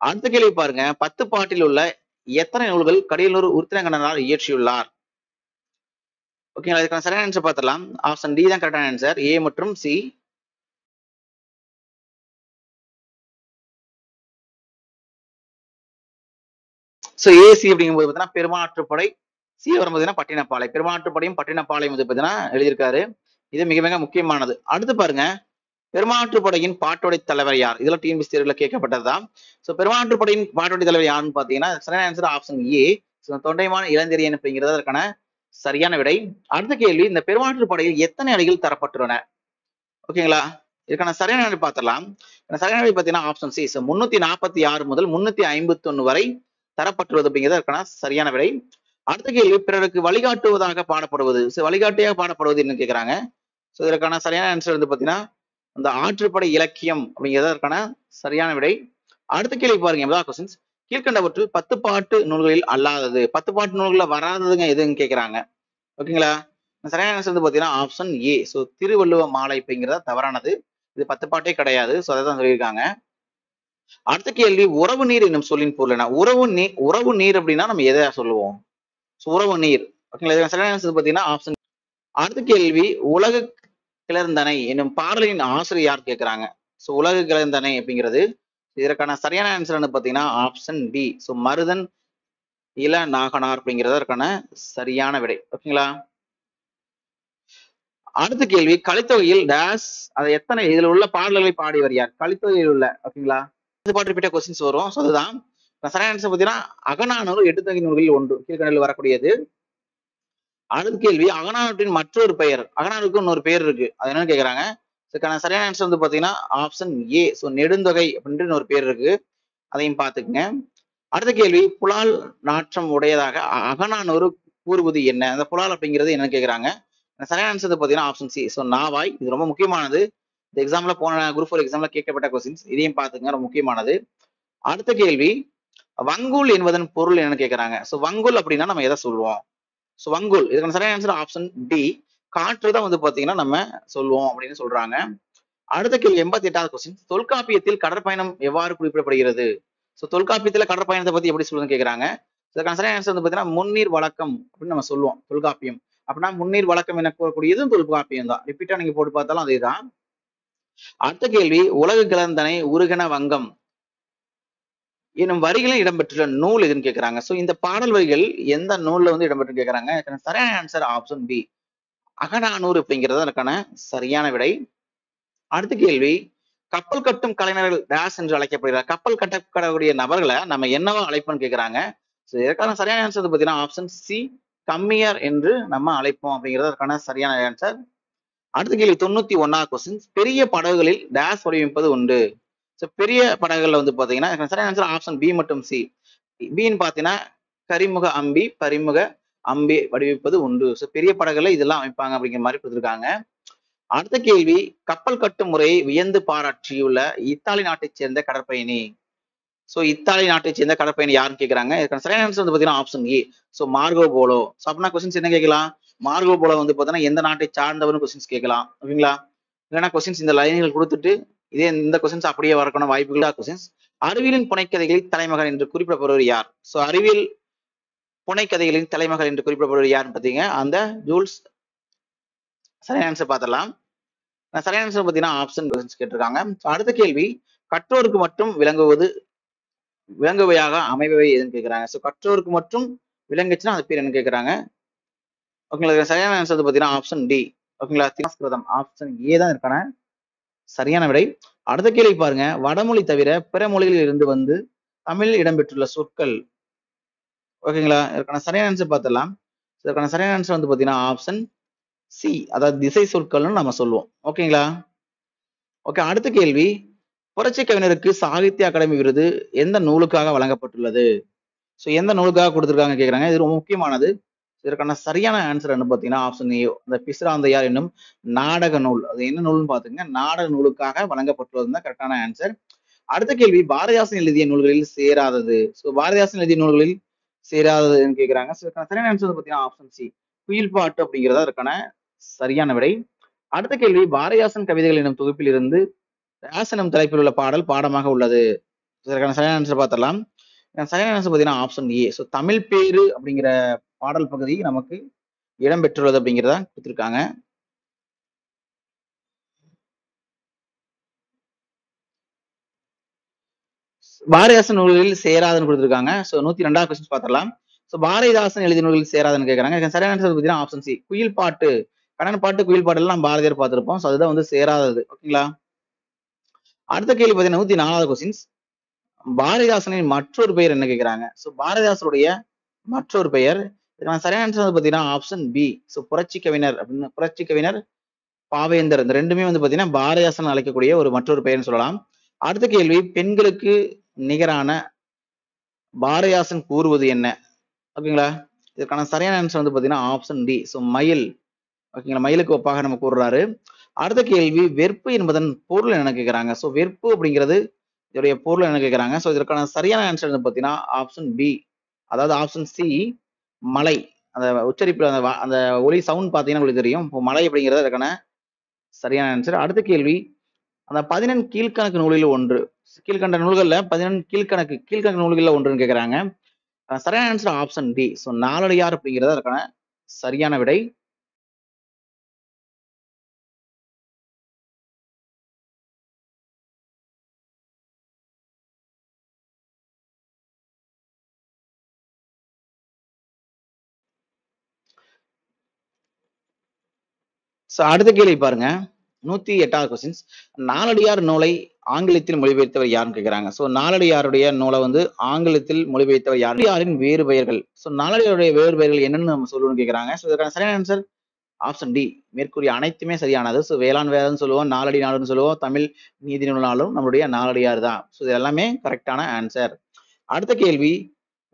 அடுத்த கேள்வி பாருங்க, 10 பாட்டில் உள்ள எத்தனை நூல்கள் கடியலூர் உருத்திரங்கண்ணனார் இயற்றியுள்ளார்? ஓகேங்களா, இதுக்கான சரியான ஆன்சர் பார்த்துடலாம். ஆப்ஷன் டி தான் கரெக்டான ஆன்சர். ஏ மற்றும் சி. சோ ஏசி அப்படிங்கும்போது பார்த்தீங்கன்னா பெருமாற்றுப்படை, சி வரும் பார்த்தீங்கன்னா பட்டினப்பாலை. பெருமாற்றுப்படையும் பட்டினப்பாளையம் வந்து பார்த்தீங்கன்னா எழுதியிருக்காரு. இது மிக மிக முக்கியமானது. அடுத்து பாருங்க, பெருமாற்றுப்படையின் பாட்டோடை தலைவர் யார்? இதெல்லாம் டிஎன்பிஎஸ்சி தேர்வுல கேட்கப்பட்டதுதான். சோ பெருமாற்றுப்படையின் பாட்டோடை தலைவர் யாருன்னு பாத்தீங்கன்னா சரியான ஆன்சர் ஆப்ஷன் ஏ. தொண்டைமான இளந்தெரியன் அப்படிங்கிறது அதற்கான சரியான விடை. அடுத்த கேள்வி, இந்த பெருமாற்றுப்படையில் எத்தனை அடிகள் தரப்பட்டுள்ளன? ஓகேங்களா, இதுக்கான சரியான விடை பார்த்துடலாம். சரியான விடை பார்த்தீங்கன்னா ஆப்ஷன் சி. 346 முதல் 351 வரை தரப்பட்டுள்ளது அப்படிங்கிறது அதற்கான சரியான விடை. அடுத்த கேள்வி, பிறருக்கு வழிகாட்டுவதாக பாடப்படுவது. வழிகாட்டியாக பாடப்படுவது என்ன கேட்கிறாங்க. சோ இதற்கான சரியான ஆன்சர் வந்து பாத்தீங்கன்னா அந்த ஆற்றுப்படை இலக்கியம் அப்படிங்கிறது அதற்கான சரியான விடை. அடுத்த கேள்வி பாருங்க, முதல் கொஸ்டின்ஸ். கீழ்கண்டவற்றில் 10 பாட்டு நூல்களில் அல்லாதது, 10 பாட்டு நூல்கள்ல வராததுங்க எதுன்னு கேட்கிறாங்க. ஓகேங்களா, சரியான ஆன்சர் வந்து பாத்தீங்கன்னா ஆப்ஷன் ஏ. சோ திருவள்ளுவ மாலை அப்படிங்கிறத தவறானது. இது 10 பாட்டே கிடையாது. சோ அதான் சொல்லியிருக்காங்க. அடுத்த கேள்வி, உறவு நீர் என்னும் சொல்லின் பொருள் என்ன? உறவு நீர் அப்படின்னா நம்ம எதை சொல்லுவோம்? உறவு நீர். ஓகேங்களா, சரியான ஆன்சர் பாத்தீங்கன்னா ஆப்ஷன். அடுத்த கேள்வி, உலக கிளர்ந்தனை என்னும் பாடலின் ஆசிரியர் யார் கேட்கிறாங்க. சோ உலக கிளர்ந்தனை அப்படிங்கிறது இதற்கான சரியான ஆன்சர் என்ன பாத்தீங்கன்னா ஆப்ஷன் பி. சோ மருதன் இள நாகனார் அப்படிங்கிறது அதற்கான சரியான விடை. ஓகேங்களா, அடுத்த கேள்வி, கலித்தொகையில் டேஸ் அதை எத்தனை இதுல உள்ள பாடல்களை பாடியவர் யார்? கலித்தொகையில் உள்ள. ஓகேங்களா, இது பாட்டு ரிப்பீட்டா கொஸ்டின்ஸ் வரும். சோ அதுதான் சரியான ஆன்சர் பாத்தீங்கன்னா அகநானூறு 8 தொகை நூல்களில் ஒன்று, கீழ்கண்டலில் வரக்கூடியது. அடுத்த கேள்வி, அகநானூற்றின் மற்றொரு பெயர். அகநானூருக்கு இன்னொரு பெயர் இருக்கு, அது என்னன்னு கேக்குறாங்க. இதுக்கான சரியான ஆன்சர் வந்து பாத்தீங்கன்னா ஆப்ஷன் ஏ. சோ நெடுந்தொகை அப்படின்ற இன்னொரு பேர் இருக்கு, அதையும் பாத்துக்குங்க. அடுத்த கேள்வி, புலால் நாற்றம் உடையதாக அகநானூறு கூறுவது என்ன? அந்த புலால் அப்படிங்கிறது என்னன்னு கேக்குறாங்க. சரியான ஆன்சர் வந்து பாத்தீங்கன்னா ஆப்ஷன் சி. சோ நாவாய். இது ரொம்ப முக்கியமானது. இந்த எக்ஸாம்ல போன குரூப் 4 எக்ஸாம்ல கேட்கப்பட்ட கொஸ்டின்ஸ், இதையும் பாத்துங்க, ரொம்ப முக்கியமானது. அடுத்த கேள்வி, வங்கூல் என்பதன் பொருள் என்னன்னு கேக்குறாங்க. சோ வங்கூல் அப்படின்னா நம்ம எதை சொல்லுவோம்? சோ வங்கூல், இதுக்கான சரியான ஆன்சர் ஆப்ஷன் டி. காற்று தான் வந்து பாத்தீங்கன்னா நம்ம சொல்லுவோம் அப்படின்னு சொல்றாங்க. அடுத்த கேள்வி 88வது கொஸ்டின். தொல்காப்பியத்தில் கடற்பயணம் எவ்வாறு குறிப்பிடப்படுகிறது? சோ தொல்காப்பியத்துல கடற்பயணத்தை பத்தி எப்படி சொல்லுன்னு கேக்குறாங்க. இதுக்கான சரியான ஆன்சர் வந்து பாத்தீங்கன்னா முன்னீர் வழக்கம் அப்படின்னு நம்ம சொல்லுவோம். தொல்காப்பியம் அப்படின்னா முன்னீர் வழக்கம் என கூறக்கூடியது தொல்காப்பியம் தான். ரிப்பீட்டா நீங்க போட்டு பார்த்தாலும் அதேதான். அடுத்த கேள்வி, உலக கிளந்தனை உருகன வங்கம் என்னும் வரிகளில் இடம்பெற்றுள்ள நூல் எதுன்னு கேக்குறாங்க. சோ இந்த பாடல் வரிகள் எந்த நூல்ல வந்து இடம்பெற்று கேக்குறாங்க. சரியான ஆன்சர் ஆப்ஷன் பி. அகநானூறு அப்படிங்கிறது அதற்கான சரியான விடை. அடுத்த கேள்வி, கப்பல் கட்டும் கலைஞர்கள் டேஸ் என்று அழைக்கப்படுகிறார். கப்பல் கட்டக்கூடிய நபர்களை நம்ம என்னவா அழைப்போம்னு கேக்குறாங்க. இதற்கான சரியான ஆன்சர் வந்து பாத்தீங்கன்னா ஆப்ஷன் சி. கம்மியர் என்று நம்ம அழைப்போம் அப்படிங்கிறது அதற்கான சரியான ஆன்சர். அடுத்த கேள்வி 91வது கொஸ்டின். பெரிய படகுகளில் டேஸ் வடிவமைப்பது உண்டு. பெரிய படகுகள்ல வந்து பாத்தீங்கன்னா சரியான ஆன்சர் ஆப்ஷன் பி மற்றும் சி. பின்னு பாத்தீங்கன்னா கரிமுக அம்பி, பரிமுக அம்பி வடிவமைப்பது உண்டு. பெரிய படகுல இதெல்லாம் அமைப்பாங்க அப்படிங்கிற மாதிரி கொடுத்திருக்காங்க. அடுத்த கேள்வி, கப்பல் கட்டும் முறையை வியந்து பாராட்டியுள்ள இத்தாலி நாட்டைச் சேர்ந்த கடற்பயணி. சோ இத்தாலி நாட்டைச் சேர்ந்த கடற்பயணி யாருன்னு கேக்குறாங்க. இதுக்கான சரியான ஆன்சர் வந்து பாத்தீங்கன்னா option A. So Marco Polo. So அப்படின்னா கொஸ்டின்ஸ் என்ன கேட்கலாம். மார்கோ போலோ வந்து பாத்தீங்கன்னா எந்த நாட்டை சார்ந்தவர்னு கொஸ்டின்ஸ் கேட்கலாம். ஓகேங்களா, இல்லைன்னா கொஸ்டின்ஸ் இந்த லைன்கள் கொடுத்துட்டு இதே இந்த கொஸ்டின்ஸ் அப்படியே வரக்கான வாய்ப்புகள். கொஸ்டின்ஸ், அறிவியலின் புனைக்கதைகளில் தலைமகன் என்று குறிப்பிடப்படுவர் யார்? சோ அறிவியல் புனைக்கதைகளின் தலைமகன் என்று குறிப்பிடப்படுவர் யாருன்னு பாத்தீங்க அந்த ஜூல்ஸ். சரியான ஆன்சர் பார்த்துடலாம். சரியான ஆன்சர் பாத்தீங்கன்னா ஆப்ஷன் கேட்டிருக்காங்க. அடுத்த கேள்வி, கற்றோருக்கு மட்டும் விளங்குவையாக அமைபவை எதுன்னு கேட்கிறாங்க. சோ கற்றோருக்கு மட்டும் விளங்குச்சுன்னா அது பேர் என்ன கேட்கறாங்க. ஓகேங்களா, சரியான ஆன்சர் பாத்தீங்கன்னா ஆப்ஷன் டி. ஓகேங்களா, சமஸ்கிருதம். ஆப்ஷன் ஏ தான் இருக்கான சரியான விடை. அடுத்த கேள்வி பாருங்க, வடமொழி தவிர பிற மொழிகளில் இருந்து வந்து தமிழில் இடம்பெற்றுள்ள சொற்கள். ஓகேங்களா, இதற்கான சரியான ஆன்சர் பார்த்துடலாம். இதற்கான சரியான ஆன்சர் வந்து பாத்தீங்கன்னா ஆப்ஷன் சி, அதாவது திசை சொற்கள்னு நம்ம சொல்லுவோம். ஓகேங்களா? ஓகே, அடுத்த கேள்வி, புரட்சி கவிஞருக்கு சாகித்ய அகாடமி விருது எந்த நூலுக்காக வழங்கப்பட்டுள்ளது? ஸோ எந்த நூலுக்காக கொடுத்திருக்காங்க கேட்குறாங்க. இது ரொம்ப முக்கியமானது. இதற்கான சரியான ஆன்சர் என்ன பார்த்தீங்கன்னா, ஆப்ஷன் ஏ, அந்த பிசிராந்தையார் என்னும் நாடக நூல். அது என்ன நூல்னு பார்த்துக்கங்க. நாடக நூலுக்காக வழங்கப்பட்டுள்ளது தான் கரெக்டான ஆன்சர். அடுத்த கேள்வி, பாரதிதாசன் எழுதிய நூல்களில் சேராதது. ஸோ பாரதிதாசன் எழுதிய நூல்களில் சேராததுன்னு கேட்குறாங்க. ஸோ இதுக்கான சரியான ஆன்சர் வந்து பார்த்தீங்கன்னா ஆப்ஷன் சி, குயில் பாட்டு அப்படிங்கிறதா அதற்கான சரியான விடை. அடுத்த கேள்வி, பாரதிதாசன் கவிதைகள் எனும் தொகுப்பில் இருந்து டேஸ் எனும் தலைப்பில் உள்ள பாடல் பாடமாக உள்ளது. இதற்கான சரியான ஆன்சர் பார்த்துடலாம். சரியான ஆன்சர் பார்த்தீங்கன்னா ஆப்ஷன் ஏ. ஸோ தமிழ் பேரு அப்படிங்கிற பாடல் பகுதி நமக்கு இடம்பெற்றுள்ளது அப்படிங்கிறத கொடுத்திருக்காங்க. பாரதிதாசன் நூல்களில் சேராதுன்னு கொடுத்திருக்காங்க. ஸோ 102வது கொஸ்டின் பார்த்துடலாம். ஸோ பாரதிதாசன் எழுதிய நூல்களில் சேராதுன்னு கேட்கறாங்க. சரியான ஆன்சர் பார்த்தீங்கன்னா ஆப்ஷன் சி, குயில் பாட்டு. கண்ணன் பாட்டு, குயில் பாட்டு எல்லாம் பாரதியார் பார்த்திருப்போம். ஸோ அதுதான் வந்து சேராதது. ஓகேங்களா? அடுத்த கேள்வி பார்த்தீங்கன்னா 104வது கொஸ்டின்ஸ், பாரதிதாசனின் மற்றொரு பெயர் என்ன கேட்கிறாங்க. ஸோ பாரதிதாசனுடைய மற்றொரு பெயர், இதுக்கான சரியான ஆன்சர் வந்து பார்த்தீங்கன்னா ஆப்ஷன் பி. ஸோ புரட்சி கவிஞர் அப்படின்னு, புரட்சி கவிஞர் பாவேந்தர், இந்த ரெண்டுமே வந்து பார்த்தீங்கன்னா பாரதிதாசன் அழைக்கக்கூடிய ஒரு மற்றொரு பெயர்னு சொல்லலாம். அடுத்த கேள்வி, பெண்களுக்கு நிகரான பாரதிதாசன் கூறுவது என்ன? ஓகேங்களா? இதுக்கான சரியான ஆன்சர் வந்து பார்த்தீங்கன்னா ஆப்ஷன் டி. ஸோ மயில். ஓகேங்களா? மயிலுக்கு ஒப்பாக நம்ம கூறுறாரு. அடுத்த கேள்வி, வெறுப்பு என்பதன் பொருள் என்ன கேட்கிறாங்க. ஸோ வெறுப்பு அப்படிங்கிறது இதோடைய பொருள் என்ன கேட்கிறாங்க. ஸோ இதற்கான சரியான ஆன்சர் வந்து பார்த்தீங்கன்னா ஆப்ஷன் பி, அதாவது ஆப்ஷன் சி, மலை. அந்த உச்சரிப்புல அந்த ஒலி சவுண்ட் பார்த்தீங்கன்னா உங்களுக்கு தெரியும். இப்போ மலை அப்படிங்கிறது அதுக்கான சரியான ஆன்சர். அடுத்த கேள்வி, அந்த 14 கீழ்கணக்கு நூலில் ஒன்று, கீழ்கண்ட நூல்கள்ல 14 கீழ்கணக்கு நூல்கள்ல ஒன்றுன்னு கேட்கிறாங்க. சரியான answer option D. So Naladiyar அப்படிங்கிறது அதுக்கான சரியான விடை. ஸோ அடுத்த கேள்வி பாருங்க, 108வது கொஸ்டின்ஸ், நாலடியார் நூலை ஆங்கிலத்தில் மொழிபெயர்த்தவர் யாருன்னு கேட்கிறாங்க. ஸோ நாலடியாருடைய நூலை வந்து ஆங்கிலத்தில் மொழிபெயர்த்தவர் யார்? நாலடியாரின் வேறு பெயர்கள். ஸோ நாலடியாருடைய வேறு பெயர்கள் என்னன்னு நம்ம சொல்லணும்னு கேட்கிறாங்க. ஸோ இதற்கான சரியான ஆன்சர் ஆப்ஷன் டி. மேற்கூறிய அனைத்துமே சரியானது. ஸோ வேளாண் வேதம்னு சொல்லுவோம், நாலடி நாடுன்னு சொல்லுவோம், தமிழ் நீதி நூல்னாலும் நம்மளுடைய நாலடியார் தான். ஸோ இது எல்லாமே கரெக்டான ஆன்சர். அடுத்த கேள்வி,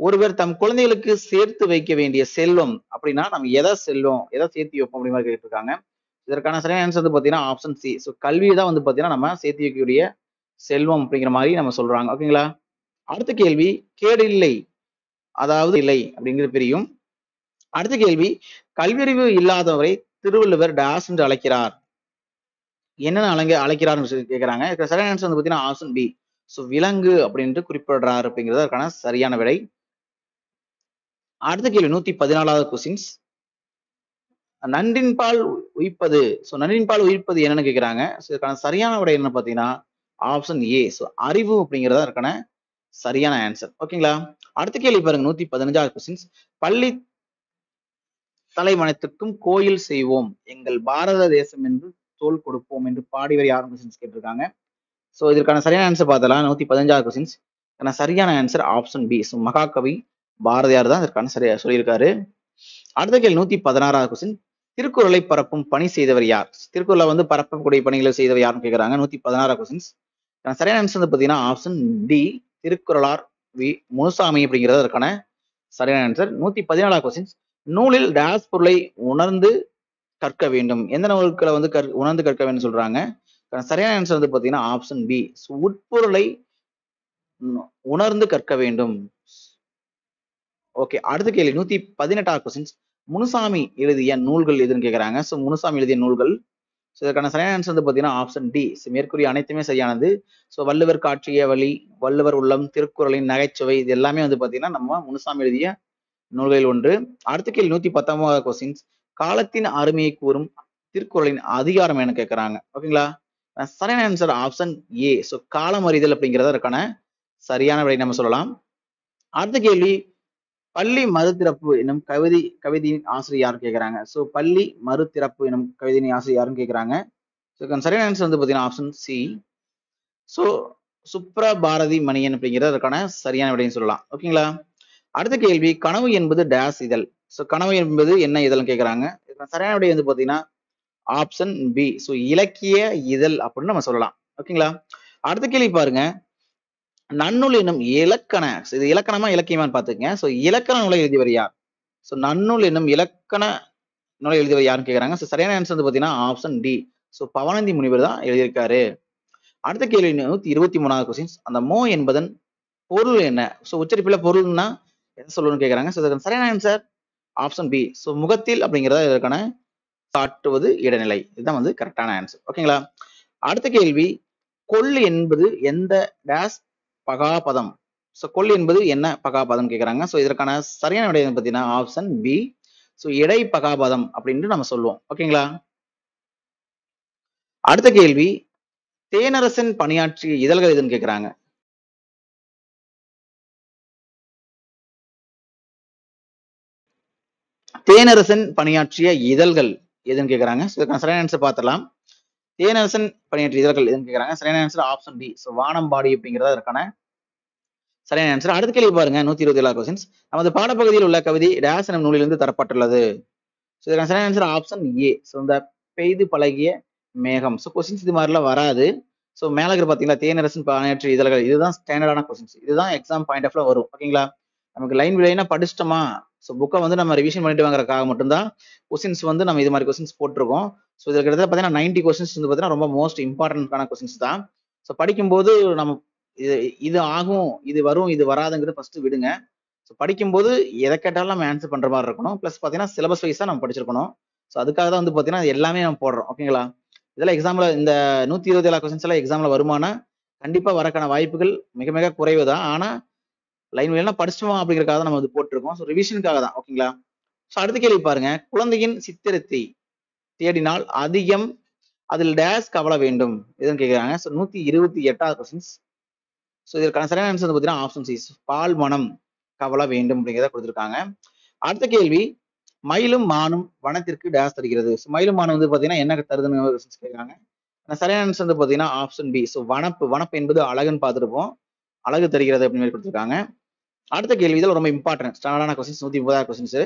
ஒருவர் தம் குழந்தைகளுக்கு சேர்த்து வைக்க வேண்டிய செல்வம் அப்படின்னா நம்ம எதை சேர்த்து வைப்போம் அப்படி மாதிரி கேட்டிருக்காங்க. இதற்கான சரியான ஆன்சர் வந்து பார்த்தீங்கன்னா ஆப்ஷன் சி. ஸோ கல்வி தான் வந்து பார்த்தீங்கன்னா நம்ம சேர்த்து வைக்கக்கூடிய செல்வம் அப்படிங்கிற மாதிரி நம்ம சொல்றாங்க. ஓகேங்களா? அடுத்த கேள்வி, கேடு இல்லை, அதாவது இல்லை அப்படிங்கிறது பிரியும். அடுத்த கேள்வி, கல்வியறிவு இல்லாதவரை திருவள்ளுவர் டேஸ் என்று அழைக்கிறார். என்னன்னு அழைக்கிறார்னு சொல்லி கேட்கிறாங்க. இதுக்கு சரியான ஆன்சர் வந்து பார்த்தீங்கன்னா ஆப்ஷன் பி. ஸோ விலங்கு அப்படின்ட்டு குறிப்பிடுறாரு அப்படிங்கிறது அதுக்கான சரியான விடை. அடுத்த கேள்வி 114வது கொஸ்டின்ஸ், நன்றின் பால் உயிர்ப்பது. ஸோ நன்றின் பால் உயிர்ப்பது என்னன்னு கேட்கிறாங்க. ஸோ இதுக்கான சரியான விடை என்ன பார்த்தீங்கன்னா ஆப்ஷன் ஏ. ஸோ அறிவு அப்படிங்கிறதா அதுக்கான சரியான ஆன்சர். ஓகேங்களா? அடுத்த கேள்வி பாருங்க, 115வது கொஸ்டின்ஸ், பள்ளி தலைமனத்துக்கும் கோயில் செய்வோம், எங்கள் பாரத தேசம் என்று தோல் கொடுப்போம் என்று பாடியவர் யாரும் கொஸ்டின்ஸ் கேட்டிருக்காங்க. ஸோ இதற்கான சரியான ஆன்சர் பார்த்தலாம். 115வது கொஸ்டின்ஸ், சரியான ஆன்சர் ஆப்ஷன் பி. ஸோ மகாகவி பாரதியார் தான் இதற்கான சரியா சொல்லியிருக்காரு. அடுத்த கேள்வி 116வது கொஸ்டின், திருக்குறளை பரப்பும் பணி செய்தவர் யார்? திருக்குறளை வந்து பரப்பக்கூடிய பணிகளை செய்தவர் யாருன்னு கேட்கிறாங்க. 116வது கொஸ்டின்ஸ், சரியான ஆன்சர் வந்து பார்த்தீங்கன்னா option D, Thirukkuralar V Munusamy அப்படிங்கிறது அதற்கான சரியான ஆன்சர். 117வது கொஸ்டின்ஸ், நூலில் டேஸ் பொருளை உணர்ந்து கற்க வேண்டும். எந்த நூல்களை வந்து உணர்ந்து கற்க வேண்டும் சொல்றாங்க. சரியான ஆன்சர் வந்து பார்த்தீங்கன்னா ஆப்ஷன் பி. உட்பொருளை உணர்ந்து கற்க வேண்டும். ஓகே, அடுத்த கேள்வி 118வது கொஸ்டின்ஸ், முனுசாமி எழுதிய நூல்கள் எதுன்னு கேட்கறாங்க. ஸோ முனுசாமி எழுதிய நூல்கள், ஸோ இதற்கான சரியான ஆன்சர் வந்து பார்த்தீங்கன்னா ஆப்ஷன் டி. மேற்கூறிய அனைத்துமே சரியானது. ஸோ வள்ளுவர் காற்றிய வழி, வள்ளுவர் உள்ளம், திருக்குறளின் நகைச்சுவை, இது எல்லாமே வந்து பார்த்தீங்கன்னா நம்ம முனுசாமி எழுதிய நூல்களில் ஒன்று. அடுத்த கேள்வி 119வது கொஸ்டின்ஸ், காலத்தின் அருமையை கூறும் திருக்குறளின் அதிகாரம் என்ன கேட்கறாங்க. ஓகேங்களா? சரியான ஆன்சர் ஆப்ஷன் ஏ. ஸோ காலம் அறிதல் அப்படிங்கிறது அதற்கான சரியான விடை நம்ம சொல்லலாம். அடுத்த கேள்வி, பள்ளி மறுதிறப்பு எனும் கவிதையின் ஆசிரியர் யாருன்னு கேட்கறாங்க. ஸோ பள்ளி மறுதிறப்பு எனும் கவிதையின் ஆசிரியர் யாருன்னு கேட்கறாங்க. ஸோ சரியான ஆன்சர் வந்து பார்த்தீங்கன்னா option C. So Subrabharathi Maniyan அப்படிங்கிறது அதற்கான சரியான விடைன்னு சொல்லலாம். ஓகேங்களா? அடுத்த கேள்வி, கனவு என்பது டேஸ் இதழ். ஸோ கனவு என்பது என்ன இதழ்னு கேட்கறாங்க. சரியான விடை வந்து பாத்தீங்கன்னா ஆப்ஷன் பி. ஸோ இலக்கிய இதழ் அப்படின்னு நம்ம சொல்லலாம். ஓகேங்களா? அடுத்த கேள்வி பாருங்க. நன்னூல் என்னும் இலக்கண, இது இலக்கணமா இலக்கியமான்னு பாத்துக்கங்க. ஸோ இலக்கண நூலை எழுதியவர் யார்? ஸோ நன்னூல் என்னும் இலக்கண நூலை எழுதியவர் யாருன்னு கேக்குறாங்க. ஸோ சரியான ஆன்சர் வந்து பாத்தீங்கன்னா ஆப்ஷன் டி. ஸோ பவனந்தி முனிவர் தான் எழுதியிருக்காரு. அடுத்த கேள்வி 123வது கொஸ்டின்ஸ். அந்த மோ என்பதன் பொருள் என்ன? ஸோ உச்சரிப்புல பொருள்னா எதை சொல்லணும்னு கேக்குறாங்க. ஸோ இதற்கு சரியான ஆன்சர் ஆப்ஷன் பி. ஸோ முகத்தில் அப்படிங்கிறத இதற்கான காட்டுவது இடைநிலை. இதுதான் வந்து கரெக்டான ஆன்சர். ஓகேங்களா? அடுத்த கேள்வி, கொல் என்பது எந்த டேஸ் பகாபதம்? ஸோ கொல் என்பது என்ன பகாபதம் கேக்குறாங்க. ஸோ இதற்கான சரியான விடை பார்த்தீங்கன்னா ஆப்ஷன் பி. ஸோ இடை பகாபதம் அப்படின்னு நம்ம சொல்லுவோம். ஓகேங்களா? அடுத்த கேள்வி, தேனரசன் பணியாற்றிய இதழ்கள் எதுன்னு கேக்குறாங்க. தேனரசன் பணியாற்றிய இதழ்கள் எதுன்னு கேக்குறாங்க. ஸோ இதுக்கான சரியான ஆன்சர் பார்த்துடலாம். தேனரசன் பணியாற்றிய இதழ்கள் எதுன்னு கேக்குறாங்க. சரியான ஆன்சர் ஆப்ஷன் டி. ஸோ வானம்பாடி அப்படிங்கிறத அதற்கான சரியான ஆன்சர். அடுத்த கேள்வி பாருங்க. 127 கொஸ்டின்ஸ். நமது பாடப்பகுதியில் உள்ள கவிதை டேஸ் எனும் நூலிலிருந்து தரப்பட்டுள்ளது. ஸோ இதுக்கான சரியான ஆன்சர் ஆப்ஷன் ஏ. ஸோ இந்த பெய்து பழகிய மேகம். ஸோ கொஸ்டின்ஸ் இது மாதிரிலாம் வராது. ஸோ மேல இருக்கிற பாத்தீங்களா தேனரசன் பணியாற்றிய இதழ்கள், இதுதான் ஸ்டாண்டர்டான கொஸ்டின்ஸ். இதுதான் எக்ஸாம் பாயிண்ட் ஆஃப்ல வரும். ஓகேங்களா? நமக்கு லைன் லைனா படிச்சிட்டோமா, ஸோ புக்கை வந்து நம்ம ரிவிஷன் பண்ணிட்டு வாங்குறதுக்காக மட்டும்தான் கொஸ்டின்ஸ் வந்து நம்ம இது மாதிரி கொஸ்டின்ஸ் போட்டிருக்கோம். ஸோ இதுல கிட்டத்தட்ட பார்த்தீங்கன்னா 90 கொஸ்டின்ஸ் வந்து பார்த்தீங்கன்னா ரொம்ப மோஸ்ட் இம்பார்ட்டன்டான கொஸ்டின்ஸ் தான். ஸோ படிக்கும்போது நம்ம இது இது ஆகும், இது வரும், இது வராதுங்கிறது ஃபர்ஸ்ட் விடுங்க. ஸோ படிக்கும்போது எதை கேட்டாலும் நம்ம ஆன்சர் பண்ற மாதிரி இருக்கணும். ப்ளஸ் பார்த்தீங்கன்னா சிலபஸ் வைஸா நம்ம படிச்சிருக்கணும். ஸோ அதுக்காக தான் வந்து பார்த்தீங்கன்னா எல்லாமே நம்ம போடுறோம். ஓகேங்களா? இதெல்லாம் எக்ஸாம்ல இந்த 127 கொஸ்டின்ஸ் எல்லாம் எக்ஸாம்ல வருமானா கண்டிப்பா வரக்கான வாய்ப்புகள் மிக மிக குறைவு தான். ஆனா லைன் எல்லாம் படிச்சுமா அப்படிங்கறதுக்காக நம்ம வந்து போட்டிருக்கோம். ஸோ ரிவிஷனுக்காக தான். ஓகேங்களா? ஸோ அடுத்த கேள்வி பாருங்க. குழந்தையின் சித்திரத்தை தேடினால் அதிகம் அதில் டேஸ் கவல வேண்டும் எதுன்னு கேட்கிறாங்க. So 128வது questions. ஸோ இதற்கான சரியான ஆன்சர் வந்து பார்த்தீங்கன்னா ஆப்ஷன் சி. பால் மனம் கவல வேண்டும் அப்படிங்கிறத கொடுத்துருக்காங்க. அடுத்த கேள்வி, மயிலும் மானும் வனத்திற்கு டேஸ் தருகிறது. ஸோ மயிலும் மானும் வந்து பார்த்தீங்கன்னா என்ன தருதுன்னு கொஸ்டின்ஸ் கேட்குறாங்க. சரியான ஆன்சர் வந்து பார்த்தீங்கன்னா ஆப்ஷன் பி. ஸோ வனப்பு. வனப்பு என்பது அழகுன்னு பார்த்துருப்போம். அழகு தருகிறது அப்படின்னு கொடுத்துருக்காங்க. அடுத்த கேள்வி இதில் ரொம்ப இம்பார்ட்டன்ட் ஸ்டாண்டர்டான கொஸ்டின்ஸ். 130வது கொஸ்டின்ஸ்.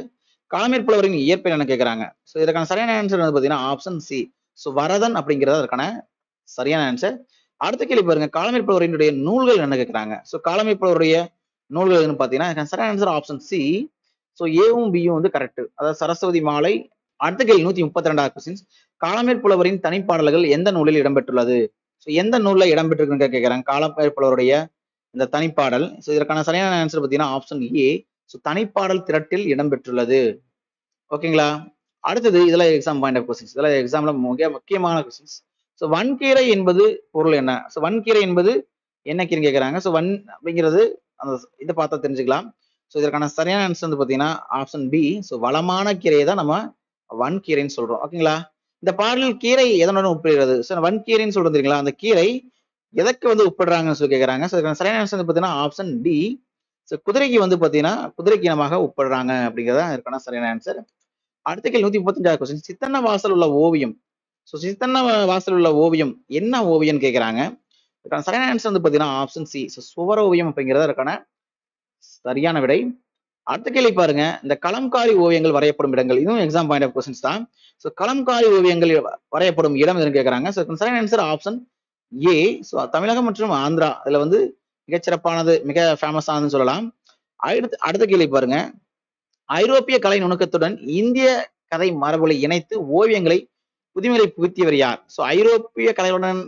காலமேற்புலவரின் இயற்பெயர் என்ன கேட்கறாங்க. ஸோ இதற்கான சரியான ஆன்சர் வந்து பார்த்தீங்கன்னா ஆப்ஷன் சி. ஸோ வரதன் அப்படிங்கிறது அதற்கான சரியான ஆன்சர். அடுத்த கேள்வி பாருங்க. காலமேற்புலவரினுடைய நூல்கள் என்ன கேட்கறாங்க. ஸோ காலமேற்புலவருடைய நூல்கள் எதுன்னு பார்த்தீங்கன்னா இதற்கான சரியான ஆன்சர் ஆப்ஷன் சி. ஸோ ஏவும் பியும் வந்து கரெக்ட். அதாவது சரஸ்வதி மாலை. அடுத்த கேள்வி 132வது கொஸ்டின்ஸ். காலமேற்புலவரின் தனிப்பாடல்கள் எந்த நூலில் இடம்பெற்றுள்ளது. ஸோ எந்த நூல்ல இடம்பெற்றிருக்குன்னு கேட்கறாங்க. காலமேற்புலவருடைய இந்த தனிப்பாடல். ஸோ இதற்கான சரியான ஆன்சர் பார்த்தீங்கன்னா ஆப்ஷன் ஏ. ஸோ தனிப்பாடல் திரட்டில் இடம்பெற்றுள்ளது. ஓகேங்களா? அடுத்தது இதெல்லாம் எக்ஸாம் பாயிண்ட் ஆஃப் கொஸ்டின்ஸ். இதெல்லாம் எக்ஸாம்ல மிக முக்கியமான கொஸ்டின்ஸ். ஸோ வன்கீரை என்பது பொருள் என்ன. ஸோ வன்கீரை என்பது என்ன கீரைன்னு கேட்கறாங்க. ஸோ வன் அப்படிங்கிறது அந்த இதை பார்த்தா தெரிஞ்சுக்கலாம். ஸோ இதற்கான சரியான ஆன்சர் வந்து பார்த்தீங்கன்னா ஆப்ஷன் பி. ஸோ வளமான கீரையை தான் நம்ம வன்கீரைன்னு சொல்றோம். ஓகேங்களா? இந்த பாடல் கீரை எதனுடன் ஒப்பிடுகிறது. ஸோ வன்கீரைன்னு சொல்றது தெரியுங்களா, அந்த கீரை எதற்கு வந்து ஒப்பிடுறாங்கன்னு சொல்லி கேட்கறாங்க. ஸோ இதுக்கான சரியான ஆன்சர் வந்து பார்த்தீங்கன்னா ஆப்ஷன் டி. ஸோ குதிரைக்கு வந்து பார்த்தீங்கன்னா குதிரைக்கு இனமாக ஒப்பிடுறாங்க அப்படிங்கிறத இதுக்கான சரியான ஆன்சர். அடுத்த கேள்வி 135வது கொஸ்டின். சித்தன்ன வாசல் உள்ள ஓவியம். ஸோ சித்தன்ன வாசல் உள்ள ஓவியம் என்ன ஓவியம் கேட்கறாங்க. இதுக்கான சரியான ஆன்சர் வந்து பார்த்தீங்கன்னா ஆப்ஷன் சி. ஸோ சுவர் ஓவியம் அப்படிங்கிறது இதுக்கான சரியான விடை. அடுத்த கேள்வி பாருங்க. இந்த கலம்காரி ஓவியங்கள் வரையப்படும் இடங்கள். இதுவும் எக்ஸாம் பாயிண்ட் ஆஃப் கொஸ்டின்ஸ் தான். ஸோ கலம்காரி ஓவியங்கள் வரையப்படும் இடம் எதுன்னு கேட்கறாங்க. ஸோ சரியான ஆன்சர் ஆப்ஷன் ஏ. ஸோ தமிழகம் மற்றும் ஆந்திரா இதுல வந்து மிகச்சிறப்பானது, மிக ஃபேமஸ் ஆனதுன்னு சொல்லலாம். அடுத்த கேள்வி பாருங்க. ஐரோப்பிய கலை நுணுக்கத்துடன் இந்திய கதை மரபுகளை இணைத்து ஓவியங்களை புதுமைகளை புகுத்தியவர் யார். ஸோ ஐரோப்பிய கலைகளுடன்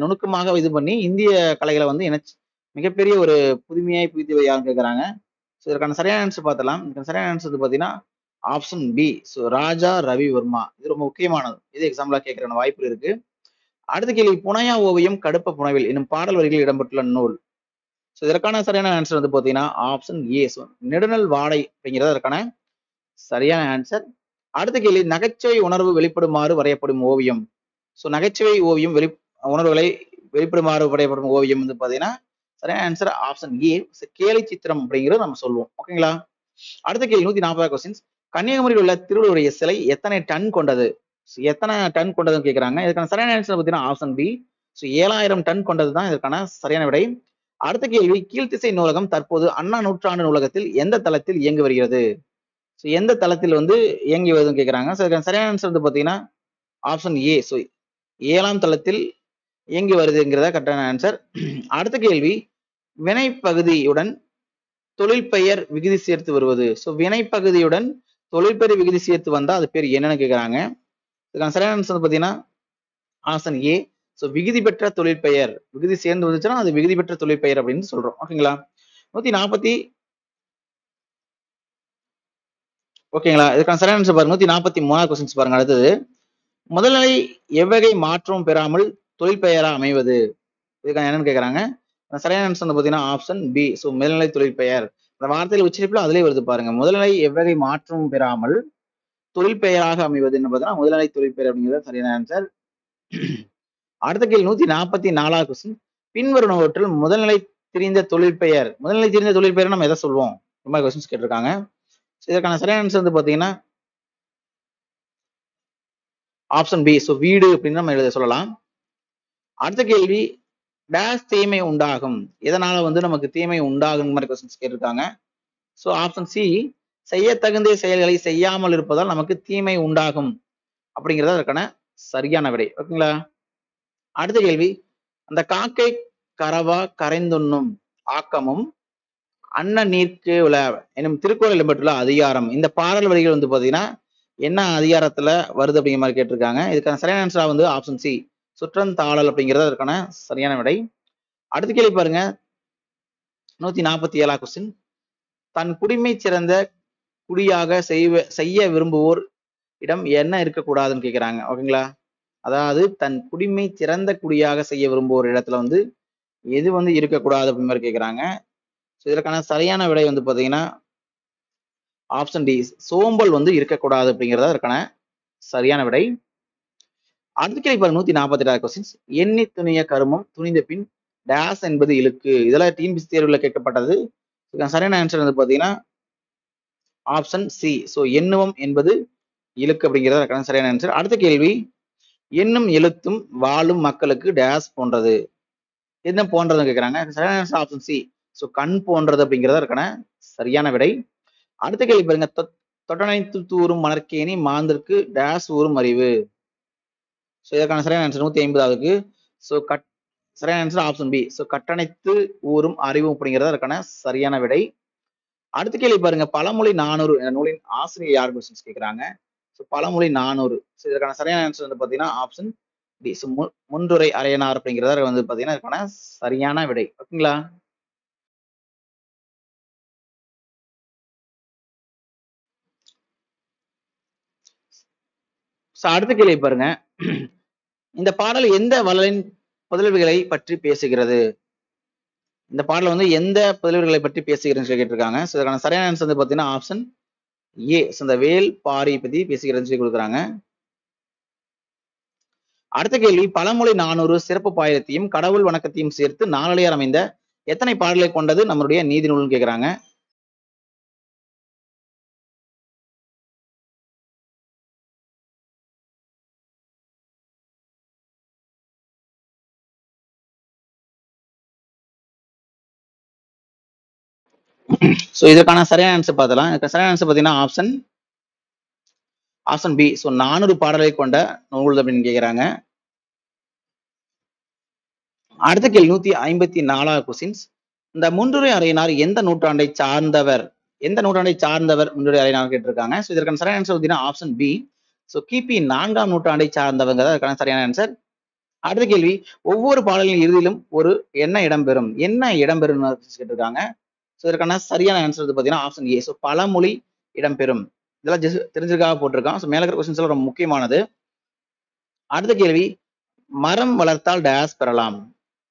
நுணுக்கமாக இது பண்ணி இந்திய கலைகளை வந்து இணைச்சு மிகப்பெரிய ஒரு புதுமையாய் புகுத்தியவர் யாருன்னு கேட்கறாங்க. ஸோ இதற்கான சரியான ஆன்சர் பார்த்தலாம். இதுக்கான சரியான ஆன்சர் பார்த்தீங்கன்னா ஆப்ஷன் பி. ஸோ ராஜா ரவிவர்மா. இது ரொம்ப முக்கியமானது. இது எக்ஸாம்பிளா கேட்கிற வாய்ப்பு இருக்கு. அடுத்த கேள்வி, புனையா ஓவியம் கடுப்ப புனவில் என்னும் பாடல் வரிகளில் இடம்பெற்றுள்ள நூல். ஸோ இதற்கான சரியான ஆன்சர் வந்து பார்த்தீங்கன்னா ஆப்ஷன் ஏ. ஸோ நெடுநல் வாடை அப்படிங்கிறது அதற்கான சரியான ஆன்சர். அடுத்த கேள்வி, நகைச்சுவை உணர்வு வெளிப்படுமாறு வரையப்படும் ஓவியம். ஸோ நகைச்சுவை ஓவியம் உணர்வுகளை வெளிப்படுமாறு வரையப்படும் ஓவியம் வந்து பார்த்தீங்கன்னா சரியான ஆன்சர் ஆப்ஷன் ஏ. கேலி சித்திரம் அப்படிங்கிறது நம்ம சொல்லுவோம். ஓகேங்களா? அடுத்த கேள்வி 140 கொஸ்டின்ஸ். கன்னியாகுமரியில் உள்ள திருவள்ளுவருடைய சிலை எத்தனை டன் கொண்டது. எத்தனை டன் கொண்டதுன்னு கேட்கறாங்க. இதுக்கான சரியான ஆன்சர் பார்த்தீங்கன்னா ஆப்ஷன் பி. ஸோ 7000 டன் கொண்டது தான் இதற்கான சரியான விடை. அடுத்த கேள்வி, கீழ்த்திசை நூலகம் தற்போது அண்ணா நூற்றாண்டு நூலகத்தில் எந்த தளத்தில் இயங்கி வருகிறது. ஸோ எந்த தளத்தில் வந்து இயங்கி வருதுன்னு கேட்குறாங்க. ஸோ இதுக்கான சரியான ஆன்சர் வந்து பார்த்தீங்கன்னா ஆப்ஷன் ஏ. ஸோ 7ஆம் தளத்தில் இயங்கி வருதுங்கிறதா கரெக்டான ஆன்சர். அடுத்த கேள்வி, வினைப்பகுதியுடன் தொழிற்பெயர் விகுதி சேர்த்து வருவது. ஸோ வினைப்பகுதியுடன் தொழிற்பெயர் விகுதி சேர்த்து வந்தா அது பேர் என்னன்னு கேட்குறாங்க. இதுக்கான சரியான ஆன்சர் வந்து பார்த்தீங்கன்னா ஆப்ஷன் ஏ. ஸோ விகுதி பெற்ற தொழிற்பெயர். விகுதி சேர்ந்து வந்துச்சுன்னா அது விகுதி பெற்ற தொழிற்பெயர் அப்படின்னு சொல்றோம். ஓகேங்களா? 140 ஓகேங்களா? இதுக்கான சரியான ஆன்சர் பாருங்க. 143வது கொஸ்டின்ஸ் பாருங்க. அடுத்தது, முதல்நிலை எவ்வகை மாற்றம் பெறாமல் தொழிற்பெயரா அமைவது. இதுக்கான என்னன்னு கேட்கறாங்க. சரியான ஆன்சர் வந்து பார்த்தீங்கன்னா ஆப்ஷன் பி. ஸோ மேல்நிலை தொழிற்பெயர். அந்த வார்த்தையில் உச்சரிப்பில் அதிலே வருது பாருங்க. முதல்நிலை எவ்வகை மாற்றமும் பெறாமல் தொழிற்பெயராக அமைவதுன்னு பார்த்தீங்கன்னா முதல்நிலை தொழிற்பெயர் அப்படிங்கிறது சரியான ஆன்சர். அடுத்த கேள்வி 144வது கொஸ்டின், பின்வருவனவற்றில் முதல்நிலை தெரிந்த தொழிற்பெயர். முதல்நிலை தெரிந்த தொழிற்பெயர் நம்ம எதை சொல்லுவோம்? ரொம்ப கொஸ்டின்ஸ் கேட்டிருக்காங்க. இதற்கான சரியான ஆன்சர் வந்து பார்த்தீங்கன்னா ஆப்ஷன் பி. ஸோ வீடு அப்படின்னு நம்ம எழுத சொல்லலாம். அடுத்த கேள்வி, டேஷ் தீமை உண்டாகும். எதனால வந்து நமக்கு தீமை உண்டாகும் மாதிரி கொஸ்டின்ஸ் கேட்டிருக்காங்க. ஸோ ஆப்ஷன் சி, செய்ய தகுந்த செயல்களை செய்யாமல் இருப்பதால் நமக்கு தீமை உண்டாகும் அப்படிங்கிறது அதற்கான சரியான விடை. ஓகேங்களா? அடுத்த கேள்வி, அந்த காக்கை கரவா கரைந்துண்ணும் ஆக்கமும் அன்ன நீர்க்கு உள்ள எனும் திருக்குறள் இடம்பெற்றுள்ள அதிகாரம். இந்த பாடல் வரிகள் வந்து பாத்தீங்கன்னா என்ன அதிகாரத்துல வருது அப்படிங்கிற மாதிரி கேட்டிருக்காங்க. இதுக்கான சரியான ஆன்சரா வந்து ஆப்ஷன் சி, சுற்றந்தாழல் அப்படிங்கிறது அதற்கான சரியான விடை. அடுத்த கேள்வி பாருங்க, 147வது கொஸ்டின், தன் குடிமை சிறந்த குடியாக செய்ய விரும்புவோர் இடம் என்ன இருக்கக்கூடாதுன்னு கேட்கிறாங்க. ஓகேங்களா? அதாவது தன் குடிமை சிறந்த குடியாக செய்ய விரும்புவோர் இடத்துல வந்து எது வந்து இருக்கக்கூடாது அப்படின்னு மாதிரி கேட்கிறாங்க. இதற்கான சரியான விடை வந்து பாத்தீங்கன்னா ஆப்ஷன் டி, சோம்பல் வந்து இருக்கக்கூடாது அப்படிங்கிறது அதற்கான சரியான விடை. அடுத்த கேள்வி பாருங்க, 148வது கொஸ்டின்ஸ், எண்ணி துணிய கருமம் துணிந்த பின் டேஸ் என்பது இழுக்கு. இதெல்லாம் டிஎன்பிஎஸ்சி தேர்வுல கேட்கப்பட்டது. இதுக்கான சரியான ஆன்சர் வந்து பாத்தீங்கன்னா ஆப்ஷன் சி. ஸோ எண்ணுவம் என்பது இழுக்கு அப்படிங்கிறது அதற்கான சரியான ஆன்சர். அடுத்த கேள்வி, எண்ணும் எழுத்தும் வாழும் மக்களுக்கு டேஸ் போன்றது. என்ன போன்றதுன்னு கேட்கிறாங்க. சரியான ஆன்சர் ஆப்ஷன் சி. ஸோ கண் போன்றது அப்படிங்கிறது அதற்கான சரியான விடை. அடுத்த கேள்வி பாருங்க, தொட்டனைத்து தூரும் மலர்கேணி மாந்தருக்கு டேஸ் ஊரும் அறிவு. ஸோ இதற்கான சரியான ஆன்சர் 150வது. ஸோ சரியான ஆன்சர் ஆப்ஷன் பி. ஸோ கட்டணைத்து ஊரும் அறிவு அப்படிங்கிறது அதற்கான சரியான விடை. அடுத்த கேள்வி பாருங்க, பழமொழி 400 நூலின் ஆசிரியர் யார் கொஸ்டின்ஸ் கேட்கிறாங்க. ஸோ பழமொழி 400. ஸோ இதற்கான சரியான ஆன்சர் வந்து பாத்தீங்கன்னா ஆப்ஷன் டி. ஸோ முன்றுரை அரையனார் அப்படிங்கிறத வந்து பாத்தீங்கன்னா இதற்கான சரியான விடை. ஓகேங்களா? ஸோ அடுத்த கேள்வி பாருங்க, இந்த பாடல் எந்த வள்ளலின் புதல்விகளை பற்றி பேசுகிறது. இந்த பாடல் வந்து எந்த புதல்வர்களை பற்றி பேசுகிறேன்னு சொல்லி கேட்டிருக்காங்க. ஸோ இதற்கான சரியான ஆன்சர் வந்து பாத்தீங்கன்னா ஆப்ஷன் ஏ. இந்த வேல் பாரி பத்தி பேசுகிறேன்னு சொல்லி கொடுக்குறாங்க. அடுத்த கேள்வி, பழமொழி 400 சிறப்பு பாயிரத்தையும் கடவுள் வணக்கத்தையும் சேர்த்து நாலடியார் அமைந்த எத்தனை பாடலை கொண்டது நம்மளுடைய நீதி நூல்னு கேட்கிறாங்க. ஸோ இதற்கான சரியான ஆன்சர் பார்த்தலாம். இதுக்கு சரியான ஆன்சர் பார்த்தீங்கன்னா ஆப்ஷன் பி. ஸோ 400 பாடலை கொண்ட நூல் அப்படின்னு கேட்கிறாங்க. அடுத்த கேள்வி 154வது கொஸ்டின்ஸ், இந்த முன்றுரை அறையினார் எந்த நூற்றாண்டை சார்ந்தவர். எந்த நூற்றாண்டை சார்ந்தவர் முன்றுரை அறையினார் கேட்டிருக்காங்க. ஸோ இதற்கான சரியான ஆன்சர் பார்த்தீங்கன்னா ஆப்ஷன் பி. ஸோ கிபி 4ஆம் நூற்றாண்டை சார்ந்தவங்க அதற்கான சரியான ஆன்சர். அடுத்த கேள்வி, ஒவ்வொரு பாடலின் இறுதியிலும் ஒரு என்ன இடம்பெறும். என்ன இடம்பெறும் கேட்டிருக்காங்க. ஸோ இதற்கான சரியான ஆன்சர் வந்து பார்த்தீங்கன்னா ஆப்ஷன் ஏ. ஸோ பழமொழி இடம்பெறும். இதெல்லாம் ஜஸ்ட் தெரிஞ்சுக்காக போட்டிருக்கான். ஸோ மேல இருக்கிற கொஸ்டின்ஸ் எல்லாம் ரொம்ப முக்கியமானது. அடுத்த கேள்வி, மரம் வளர்த்தால் டேஸ் பெறலாம்.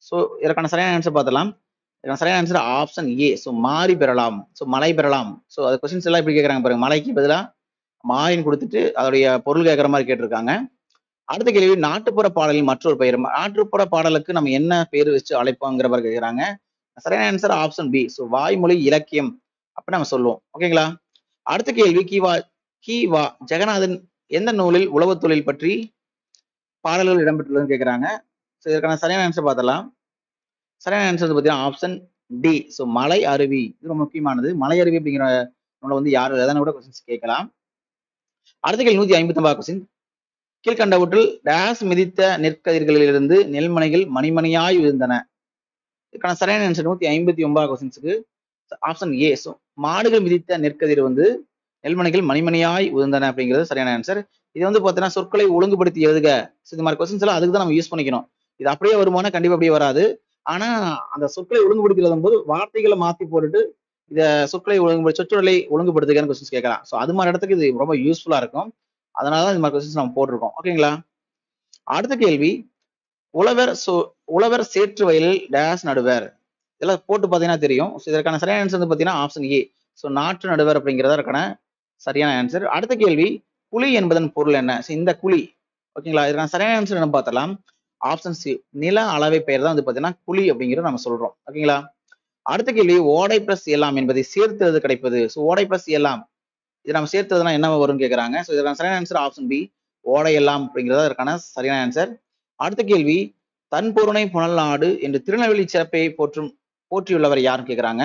ஸோ இதற்கான சரியான ஆன்சர் பார்த்தலாம். இதற்கான சரியான ஆன்சர் ஆப்ஷன் ஏ. ஸோ மாறி பெறலாம். ஸோ மழை பெறலாம். ஸோ அது கொஸ்டின்ஸ் எல்லாம் எப்படி கேட்கறாங்க பாருங்க, மலைக்கு பதிலாக மாறின்னு கொடுத்துட்டு அதோடைய பொருள் கேட்கற மாதிரி கேட்டிருக்காங்க. அடுத்த கேள்வி, நாட்டுப்புற பாடலின் மற்றொரு பெயர். நாட்டுப்புற பாடலுக்கு நம்ம என்ன பேர் வச்சு அழைப்போங்கிற மாதிரி கேட்கிறாங்க. சரியான ஆன்சர் ஆப்ஷன் பி. ஸோ வாய்மொழி இலக்கியம் அப்படின்னு நம்ம சொல்லுவோம். ஓகேங்களா? அடுத்த கேள்வி, கிவா ஜெகநாதன் எந்த நூலில் உழவு தொழில் பற்றி பாடல்கள் இடம்பெற்றுள்ளதுன்னு கேட்கிறாங்க. ஸோ இதற்கான சரியான ஆன்சர் பார்த்தலாம். சரியான ஆன்சர் பார்த்தீங்கன்னா ஆப்ஷன் டி. ஸோ மலை அருவி. இது ரொம்ப முக்கியமானது. மலை அருவி அப்படிங்கிற நம்மள வந்து யாரும் எதனா கூட கொஸ்டின்ஸ் கேட்கலாம். அடுத்த கேள்வி 159 கொஸ்டின். கீழ்கண்டவற்றில் டேஸ் மிதித்த நெற்கதிர்களிலிருந்து நெல்மணிகள் மணிமணியாய் விழுந்தன. இதுக்கான சரியான ஆன்சர் 159 கொஸ்டின்ஸுக்கு ஆப்ஷன் ஏ. ஸோ மாடுகள் மிதித்த நெற்கதிர் வந்து நெல்மணிகள் மணிமணியாய் விழுந்தன அப்படிங்கிறது சரியான ஆன்சர். இது வந்து பார்த்தீங்கன்னா சொற்களை ஒழுங்குபடுத்தி எழுதுக. இந்த மாதிரி கொஸ்டின்ஸ் எல்லாம் அதுக்கு தான் நம்ம யூஸ் பண்ணிக்கணும். இது அப்படியே வருமானா கண்டிப்பா அப்படியே வராது. ஆனா அந்த சொற்களை ஒழுங்குபடுத்தி எழுதும் போது வார்த்தைகளை மாத்தி போட்டுட்டு இத சொற்களை சொற்றொடரை ஒழுங்குபடுத்துகன்னு கொஸ்டின்ஸ் கேட்கலாம். ஸோ அது மாதிரி இடத்துக்கு இது ரொம்ப யூஸ்ஃபுல்லா இருக்கும். அதனாலதான் இந்த மாதிரி கொஸ்டின்ஸ் நம்ம போட்டிருக்கோம். ஓகேங்களா? அடுத்த கேள்வி, உழவர் சேற்று வயலில் டேஸ் நடுவர். இதெல்லாம் போட்டு பாத்தீங்கன்னா தெரியும். இதற்கான சரியான ஆன்சர் வந்து பாத்தீங்கன்னா ஆப்ஷன் ஏ. ஸோ நாற்று நடுவர் அப்படிங்கிறதா இருக்கான சரியான ஆன்சர். அடுத்த கேள்வி, குழி என்பதன் பொருள் என்ன? இந்த குழி, ஓகேங்களா, இதற்கான சரியான ஆன்சர் என்ன பார்த்தலாம். ஆப்ஷன் சி, நில அளவை பெயர் தான் வந்து பாத்தீங்கன்னா குழி அப்படிங்கிறத நம்ம சொல்றோம். ஓகேங்களா? அடுத்த கேள்வி, ஓடை பிளஸ் எல்லாம் என்பதை சேர்த்து கிடைப்பது. ஸோ ஓடை பிளஸ் எல்லாம் இது நம்ம சேர்த்ததுனா என்ன வரும்னு கேட்கறாங்க. ஸோ இதற்கான சரியான ஆன்சர் ஆப்ஷன் பி, ஓடை எல்லாம் அப்படிங்கிறதா இதற்கான சரியான ஆன்சர். அடுத்த கேள்வி, தன் பொருணை புனல் நாடு என்று திருநெல்வேலி சிறப்பை போற்றியுள்ளவர் யாருன்னு கேட்கறாங்க.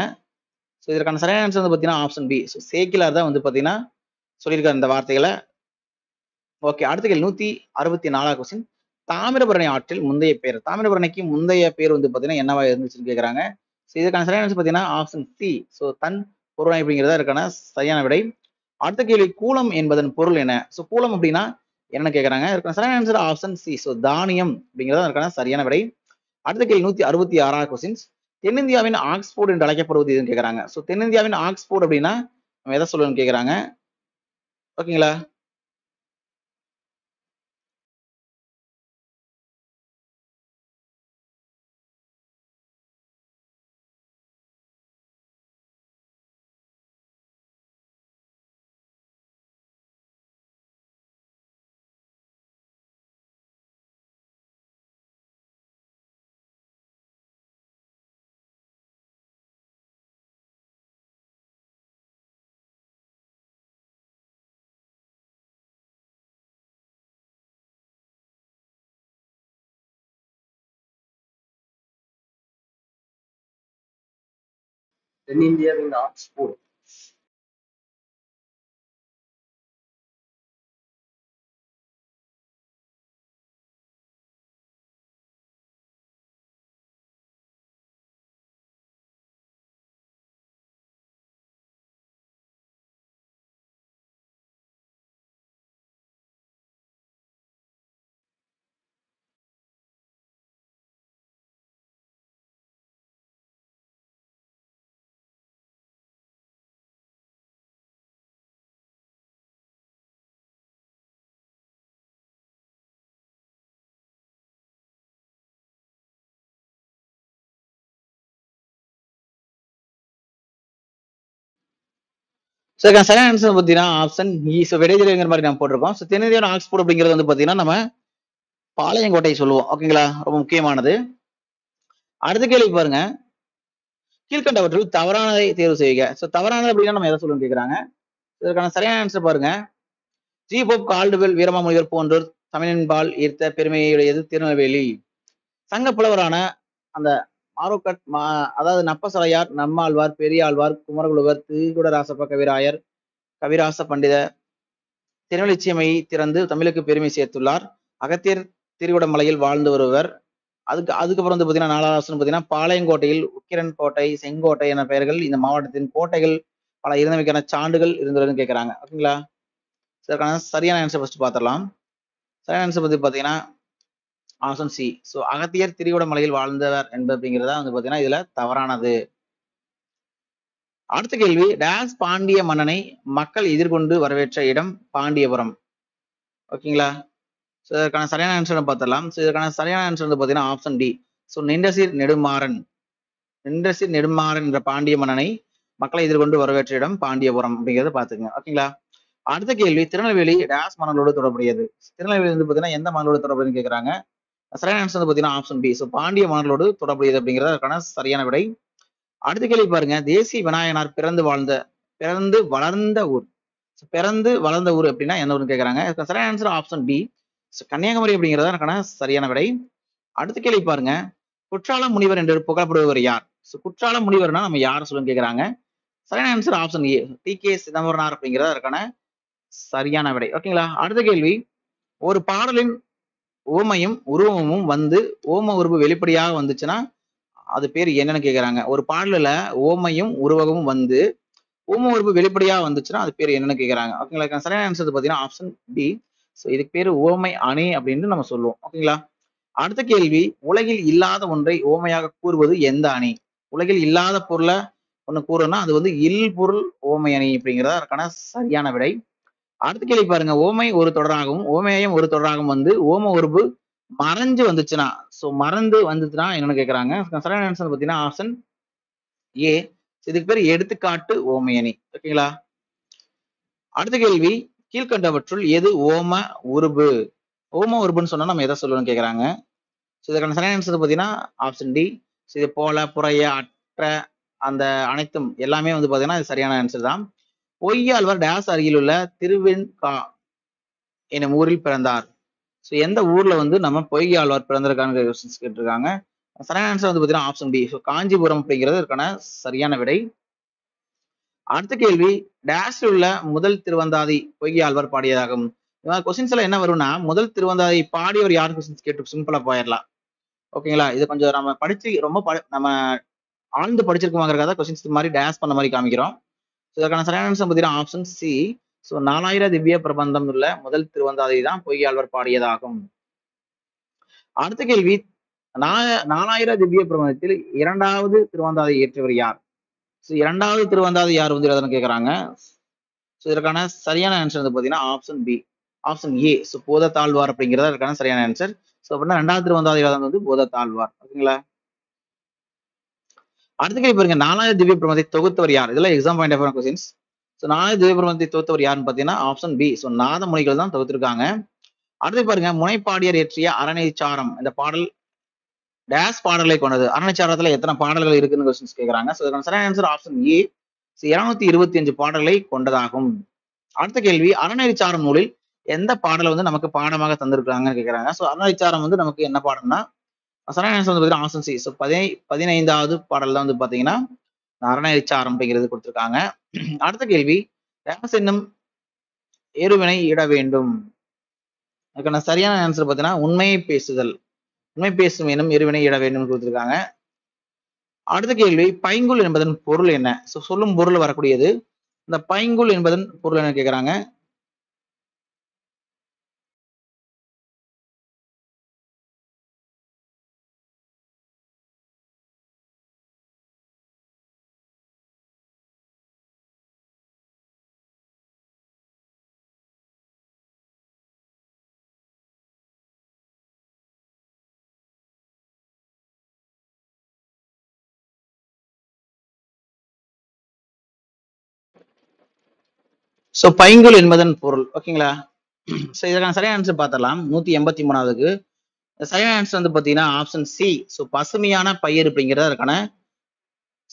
ஸோ இதற்கான சரியான ஆன்சர் வந்து பாத்தீங்கன்னா ஆப்ஷன் பி. ஸோ சேக்கிலார் தான் வந்து பாத்தீங்கன்னா சொல்லியிருக்காரு இந்த வார்த்தைகளை. ஓகே, அடுத்த கேள்வி 164 கொஸ்டின். தாமிரபரணி ஆற்றில் முந்தைய பேர். தாமிரபரணிக்கு முந்தைய பேர் வந்து பாத்தீங்கன்னா என்னவா இருந்துச்சுன்னு கேட்கறாங்க. ஸோ இதுக்கான சரியான ஆன்சர் பாத்தீங்கன்னா ஆப்ஷன் சி. ஸோ தன் பொருணை அப்படிங்கிறதா இருக்கான சரியான விடை. அடுத்த கேள்வி, கூலம் என்பதன் பொருள் என்ன? ஸோ கூலம் அப்படின்னா என்னன்னு கேட்கறாங்க. இதற்கான சரியான ஆன்சர் ஆப்ஷன் சி. ஸோ தானியம் அப்படிங்கிறதா இருக்கான சரியான விடை. அடுத்த கேள்வி 166 கொஸ்டின்ஸ். தென்னிந்தியாவின் ஆக்ஸ்போர்ட் என்று அழைக்கப்படுவது எதுன்னு கேட்கறாங்க. ஸோ தென்னிந்தியாவின் ஆக்ஸ்போர்ட் அப்படின்னா நம்ம எதை சொல்லணும்னு கேட்கறாங்க. ஓகேங்களா? தென்னிந்தியாவின் ஆக்ஸ்போர்ட். ஸோ இதுக்கான சரியான ஆன்சர் பார்த்தீங்கன்னா ஆப்ஷன் இ. ஸோ விடைதலைங்கிற மாதிரி நம்ம போட்டிருக்கோம். ஸோ தென்னிந்தியாவின் ஆக்ஸ்போர்ட் அப்படிங்கிறது வந்து பார்த்தீங்கன்னா நம்ம பாளையங்கோட்டை சொல்லுவோம். ஓகேங்களா? ரொம்ப முக்கியமானது. அடுத்த கேள்வி பாருங்க, கீழ்கண்டவற்றில் தவறானதை தேர்வு செய்க. ஸோ தவறானது அப்படின்னா நம்ம எதை சொல்லணும்னு கேட்கறாங்க. இதற்கான சரியான ஆன்சர் பாருங்க. ஜி போப் கால்டுவெல் வீரமாமுனிவர் போன்றோர் தமிழின்பால் ஈர்த்த பெருமையுடையது திருநெல்வேலி. சங்க புலவரான அந்த மாரோக்கட் அதாவது நப்பசலையார், நம்மாழ்வார், பெரியாழ்வார், குமரகுழுவர், திருகுடராசப்ப கவிராயர், கவிராச பண்டித திருவெளிச்சியமையை திறந்து தமிழுக்கு பெருமை சேர்த்துள்ளார். அகத்தியர் திருவிடமலையில் வாழ்ந்து வருவர். அதுக்கப்புறம் வந்து பாத்தீங்கன்னா 4வது ஆப்ஷன் பாத்தீங்கன்னா பாளையங்கோட்டையில் உக்கிரன் கோட்டை, செங்கோட்டை என பெயர்கள் இந்த மாவட்டத்தின் கோட்டைகள் பல இருந்தமைக்கான சான்றுகள் இருந்துள்ளதுன்னு கேட்கறாங்க. ஓகேங்களா? இதற்கான சரியான ஆன்சர் ஃபர்ஸ்ட் பார்த்துடலாம். சரியான ஆன்சர் பத்தி பாத்தீங்கன்னா ஆப்ஷன் சி. ஸோ அகத்தியர் திரிகுடமலையில் வாழ்ந்தவர் என்பது அப்படிங்கிறதா வந்து பாத்தீங்கன்னா இதுல தவறானது. அடுத்த கேள்வி, டேஸ் பாண்டிய மன்னனை மக்கள் எதிர்கொண்டு வரவேற்ற இடம் பாண்டியபுரம். ஓகேங்களா? ஸோ இதற்கான சரியான ஆன்சர் பார்த்துடலாம். ஸோ இதற்கான சரியான ஆன்சர் வந்து பாத்தீங்கன்னா option D. So Nindraseer Nedumaran என்ற பாண்டிய மன்னனை மக்களை எதிர்கொண்டு வரவேற்ற இடம் பாண்டியபுரம் அப்படிங்கிறத பாத்துக்கங்க. ஓகேங்களா? அடுத்த கேள்வி, திருநெல்வேலி டேஸ் மன்னர்களோடு தொடர்புடையது. திருநெல்வேலி வந்து பாத்தீங்கன்னா எந்த மன்னர்களோடு தொடர்புன்னு கேட்கறாங்க. சரியான ஆன்சர் வந்து பாத்தீங்கன்னா ஆப்ஷன் பி. ஸோ பாண்டிய மன்னர்களோடு தொடர்புடையது அப்படிங்கிறது அதற்கான சரியான விடை. அடுத்த கேள்வி பாருங்க, தேசிய விநாயகனார் பிறந்து வளர்ந்த ஊர். பிறந்து வளர்ந்த ஊர் அப்படின்னா என்ன ஊர்னு கேட்கறாங்க. சரியான ஆன்சர் ஆப்ஷன் பி. கன்னியாகுமரி அப்படிங்கிறத எனக்கான சரியான விடை. அடுத்த கேள்வி பாருங்க, குற்றால முனிவர் என்று புகழப்படுபவர் யார்? குற்றால முனிவர்னா நம்ம யார சொல்லுன்னு கேட்கறாங்க. சரியான answer option A, DK. Chidambaranar அப்படிங்கிறது அதற்கான சரியான விடை. ஓகேங்களா? அடுத்த கேள்வி, ஒரு பாடலின் உவமையும் உருவமும் வந்து ஓம உருவு வெளிப்படையாக வந்துச்சுன்னா அது பேர் என்னன்னு கேக்குறாங்க. ஒரு பாடல்ல ஓமையும் உருவகமும் வந்து ஓம உருவு வெளிப்படையா வந்துச்சுன்னா அது பேர் என்னன்னு கேக்குறாங்க. ஓகேங்களா? இதுக்கான சரியான ஆன்சர் பாத்தீங்கன்னா ஆப்ஷன் பி. ஸோ இதுக்கு பேரு ஓமை அணி அப்படின்னு நம்ம சொல்லுவோம். ஓகேங்களா? அடுத்த கேள்வி, உலகில் இல்லாத ஒன்றை ஓமையாக கூறுவது எந்த அணி? உலகில் இல்லாத பொருளை ஒண்ணு கூறுனா அது வந்து இல் பொருள் ஓமை அணி அப்படிங்கிறதா அதற்கான சரியான விடை. அடுத்த கேள்வி பாருங்க, ஓமை ஒரு தொடராகவும் ஓமையம் ஒரு தொடராகவும் வந்து ஓம உருவு மறைஞ்சு வந்துச்சுன்னா, சோ மறந்து வந்துச்சுன்னா என்னன்னு கேக்குறாங்க. சரியான ஆன்சர் பாத்தீங்கன்னா ஆப்ஷன் ஏ. இதுக்கு பேர் எடுத்துக்காட்டு ஓமையணி. ஓகேங்களா? அடுத்த கேள்வி, கீழ்கண்டவற்றுள் எது ஓம உருபு? ஓம உருபுன்னு சொன்னா நம்ம எதை சொல்லணும்னு கேக்குறாங்க. இதற்கான சரியான ஆன்சர் பாத்தீங்கன்னா ஆப்ஷன் டி. இது போல, புறைய, அற்ற, அந்த அனைத்தும் எல்லாமே வந்து பாத்தீங்கன்னா இது சரியான ஆன்சர் தான். பொய்யாழ்வார் டேஸ் அருகில் உள்ள திருவெண்கா எனும் ஊரில் பிறந்தார். ஸோ எந்த ஊர்ல வந்து நம்ம பொய்கை ஆழ்வார் பிறந்திருக்காங்க கொஸ்டின்ஸ் கேட்டிருக்காங்க. சரியான ஆன்சர் வந்து பாத்தீங்கன்னா ஆப்ஷன் பி. ஸோ காஞ்சிபுரம் அப்படிங்கிறது இதற்கான சரியான விடை. அடுத்த கேள்வி, டேஷ் உள்ள முதல் திருவந்தாதி பொய்கை ஆழ்வார் பாடியதாகும். கொஸ்டின்ஸ் எல்லாம் என்ன வரும்னா முதல் திருவந்தாதி பாடியவர் யார் கொஸ்டின்ஸ் கேட்டு சிம்பிளா போயிடலாம். ஓகேங்களா? இது கொஞ்சம் நம்ம படிச்சு ரொம்ப நம்ம ஆழ்ந்து படிச்சிருக்கோங்கிறத கொஸ்டின்ஸ் மாதிரி டேஷ் பண்ண மாதிரி காமிக்கிறோம். இதற்கான சரியான ஆன்சர் பார்த்தீங்கன்னா option C. So 4000 Divya Prabandham உள்ள முதல் திருவந்தாதி தான் பொய்கை ஆழ்வார் பாடியதாகும். அடுத்த கேள்வி, 4000 திவ்ய பிரபந்தத்தில் இரண்டாவது திருவந்தாதி இயற்றியவர் யார்? ஸோ இரண்டாவது திருவந்தாதி யார் வந்து எழுதுன்னு கேட்கறாங்க. ஸோ இதற்கான சரியான ஆன்சர் வந்து பார்த்தீங்கன்னா option B, option A. So போதத்தாழ்வார் அப்படிங்கிறது அதற்கான சரியான ஆன்சர். ஸோ அப்படின்னா இரண்டாவது திருவந்தாதி வந்து போதத்தாழ்வார். ஓகேங்களா? அடுத்த கேள்வி பாருங்க, 4000 திவ்ய பிரபந்தத்தை தொகுத்தவர் யார்? இதெல்லாம் exam point of questions. So 4000 திவ்ய பிரபந்தத்தை தொகுத்தவர் யாருன்னு பார்த்தீங்கன்னா ஆப்ஷன் பி. ஸோ நாதமுனிகள் தான் தொகுத்திருக்காங்க. அடுத்து பாருங்க, முனைப்பாடியர் இயற்றிய அறநெறிச்சாரம் இந்த பாடல் டேஷ் பாடல்களை கொண்டது. அறநெறிச்சாரத்துல எத்தனை பாடல்கள் இருக்குன்னு கொஸ்டின்ஸ் கேட்கறாங்க. ஸோ இதுக்கான சரியான ஆன்சர் ஆப்ஷன் ஏ. 225 பாடல்களை கொண்டதாகும். அடுத்த கேள்வி, அறநெறிச்சாரம் நூலில் எந்த பாடலை வந்து நமக்கு பாடமாக தந்திருக்காங்கன்னு கேட்கறாங்க. ஸோ அறநெறிச்சாரம் வந்து நமக்கு என்ன பாடம்னா சரியான ஆன்சர் வந்து பார்த்தீங்கன்னா ஆப்ஷன் சி. ஸோ 15வது பாடல் தான் வந்து பாத்தீங்கன்னா அறநெறிச்சாரம் அப்படிங்கிறது கொடுத்திருக்காங்க. அடுத்த கேள்வி, டேஷ் என்னும் ஏறுவினை இட வேண்டும். அதுக்கான சரியான ஆன்சர் பார்த்தீங்கன்னா உண்மையை பேசுதல், உண்மை பேசும் எனும் இருவினை இட வேண்டும் கொடுத்திருக்காங்க. அடுத்த கேள்வி, பைங்குல் என்பதன் பொருள் என்ன? சொல்லும் பொருள் வரக்கூடியது. இந்த பைங்குல் என்பதன் பொருள் என்ன கேட்கறாங்க. சோ பைங்குல் என்பதன் பொருள். ஓகேங்களா? சோ இதற்கான சரியான ஆன்சர் பார்த்தரலாம். 183வது சரியான ஆன்சர் வந்து பாத்தீங்கன்னா ஆப்ஷன் சி. சோ பசுமையான பயிர் அப்படிங்கிறது அதற்கான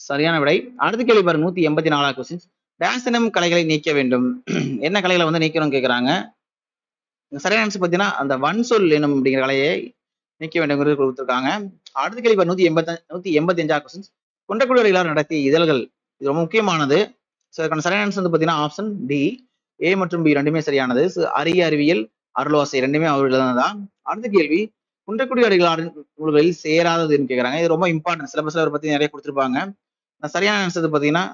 சரியான விடை. அடுத்த கேள்வி பாருங்க, 184வது கொஸ்டின். டேஷ் எனும் கலைகளை நீக்க வேண்டும். என்ன கலைகளை வந்து நீக்கணும்னு கேட்கறாங்க. சரியான ஆன்சர் பாத்தீங்கன்னா அந்த வன் சொல் எனும் அப்படிங்கிற கலையை நீக்க வேண்டும் கொடுத்திருக்காங்க. அடுத்த கேள்வி 185வது கொஸ்டின். குன்றக்குடி அடிகளார் நடத்திய இதழ்கள் இது ரொம்ப முக்கியமானது. ஸோ அதுக்கான சரியான ஆன்சர் வந்து பாத்தீங்கன்னா ஆப்ஷன் டி. ஏ மற்றும் பி ரெண்டுமே சரியானது. அரிய அறிவியல், அருளோசை ரெண்டுமே அவர் எழுதுனதுதான். அடுத்த கேள்வி, குன்றக்குடி அடிகளாரின் நூல்களில் சேராததுன்னு கேட்கறாங்க. இது ரொம்ப இம்பார்ட்டன்ட், சிலபஸ்ல அவரை பத்தி நிறைய கொடுத்திருப்பாங்க. சரியான ஆன்சர் பாத்தீங்கன்னா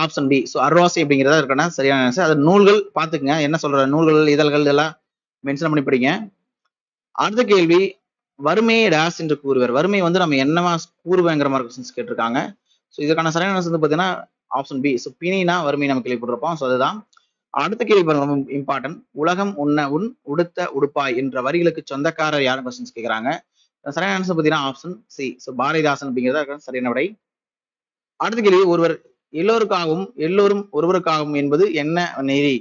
ஆப்ஷன் டி. ஸோ அருவாசை அப்படிங்கிறதா இருக்கான சரியான ஆன்சர். அது நூல்கள் பாத்துக்கங்க, என்ன சொல்ற நூல்கள் இதழ்கள் இதெல்லாம் மென்ஷன் பண்ணி படிங்க. அடுத்த கேள்வி, வறுமையை டேஸ் என்று கூறுவர். வறுமை வந்து நம்ம என்னவா கூறுவேங்கிற மாதிரி கொஸ்டின்ஸ் கேட்டிருக்காங்க. ஸோ இதுக்கான சரியான ஆன்சர் வந்து பாத்தீங்கன்னா ஆப்ஷன் பி. ஸோ பிணினா வறுமை நம்ம கேள்விப்பட்டிருப்போம். ஸோ அதுதான். அடுத்த கேள்வி பாருங்க, ரொம்ப இம்பார்ட்டன்ட். உலகம் உன்ன உன் உடுத்த உடுப்பாய் என்ற வரிகளுக்கு சொந்தக்காரர் யாரும் கொஸ்டின்ஸ் கேட்கறாங்க. சரியான ஆன்சர் பாத்தீங்கன்னா ஆப்ஷன் சி. ஸோ பாரதிதாசன் அப்படிங்கிறத சரியான விடை. அடுத்த கேள்வி, ஒருவர் எல்லோருக்காகவும் எல்லோரும் ஒருவருக்காகவும் என்பது என்ன நெறி?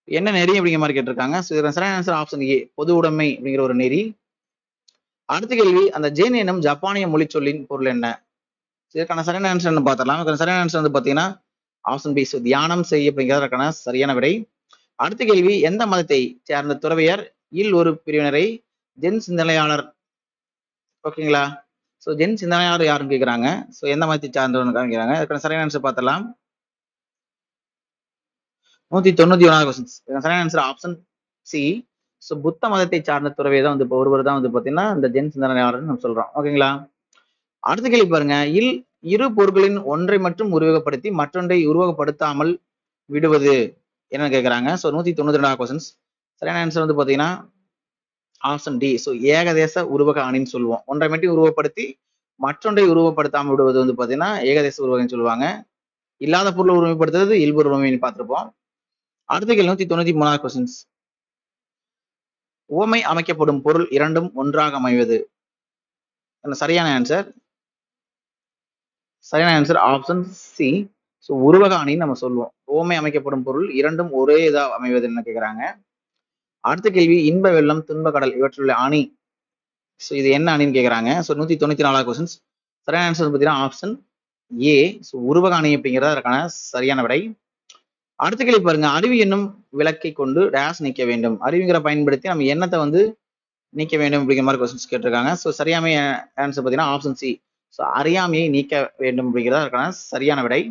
என்ன நெறி அப்படிங்கிற மாதிரி கேட்டிருக்காங்க. சரியான ஆன்சர் ஆப்ஷன் ஏ. பொது உடைமை அப்படிங்கிற ஒரு நெறி. அடுத்த கேள்வி, அந்த ஜென் எனும் ஜப்பானிய மொழி சொல்லின் பொருள் என்ன? இதற்கான சரியான ஆன்சர் என்ன பார்த்துடலாம். இதுக்கான சரியான ஆன்சர் வந்து பாத்தீங்கன்னா ஆப்ஷன் பி. தியானம் செய்ய அப்படிங்கிறதுக்கான சரியான விடை. அடுத்த கேள்வி, எந்த மதத்தை சேர்ந்த துறவியர் இல் ஒரு பிரிவினரை ஜென் சிந்தனையாளர்? ஓகேங்களா? ஜென் சிந்தனையாளர் யாருன்னு கேக்குறாங்க. எந்த மதத்தை சார்ந்தவங்க கேக்குறாங்க. அதுக்கான சரியான ஆன்சர் பார்த்துடலாம். 191வது கொஸ்டின். சரியான ஆன்சர் ஆப்ஷன் சி. புத்த மதத்தை சார்ந்த துறவி தான் வந்து ஒருவர் தான் வந்து பாத்தீங்கன்னா இந்த ஜென் சிந்தனையாளர் நம்ம சொல்றோம். ஓகேங்களா? அடுத்த கேள்வி பாருங்க. இரு பொருட்களின் ஒன்றை மட்டும் உருவகப்படுத்தி மற்றொன்றை உருவகப்படுத்தாமல் விடுவது என்ன கேக்குறாங்க. 192வது கொஸ்டின். சரியான ஆன்சர் வந்து பாத்தீங்கன்னா ஆப்ஷன் டி. ஏகதேச உருவக அணின்னு சொல்லுவோம். ஒன்றை மட்டும் உருவப்படுத்தி மற்றொன்றை உருவப்படுத்தாமல் விடுவது வந்து பாத்தீங்கன்னா ஏகதேச உருவகன்னு சொல்லுவாங்க. இல்லாத பொருளை உருவப்படுத்துறது இயல்பு உருவமைன்னு பார்த்திருப்போம். அடுத்த கேள்வி 193வது கொஸ்டின்ஸ். உவமை அமைக்கப்படும் பொருள் இரண்டும் ஒன்றாக அமைவது. சரியான ஆன்சர் ஆப்ஷன் சி. உருவக அணின்னு நம்ம சொல்லுவோம். உவமை அமைக்கப்படும் பொருள் இரண்டும் ஒரே இதா அமைவது என்ன கேக்குறாங்க. அடுத்த கேள்வி, இன்ப வெள்ளம் துன்ப கடல் இவற்றுள்ள அணி. இது என்ன அணின்னு கேக்குறாங்க. 194வது கொஸ்டின்ஸ். சரியான ஆன்சர் பார்த்தீங்கன்னா ஆப்ஷன் ஏ. உருவக அணி அப்படிங்கிறது அதற்கான சரியான விடை. அடுத்த கேள்வி பாருங்க. அருவி என்னும் விளக்கை கொண்டு டேஷ் நீக்க வேண்டும். அருவிங்கிற பயன்படுத்தி நம்ம எண்ணத்தை வந்து நீக்க வேண்டும் அப்படிங்கிற மாதிரி கொஸ்டின்ஸ் கேட்டிருக்காங்க. சரியான ஆன்சர் பார்த்தீங்கன்னா ஆப்ஷன் சி. அறியாமையை நீக்க வேண்டும் அப்படிங்கிறது அதற்கான சரியான விடை.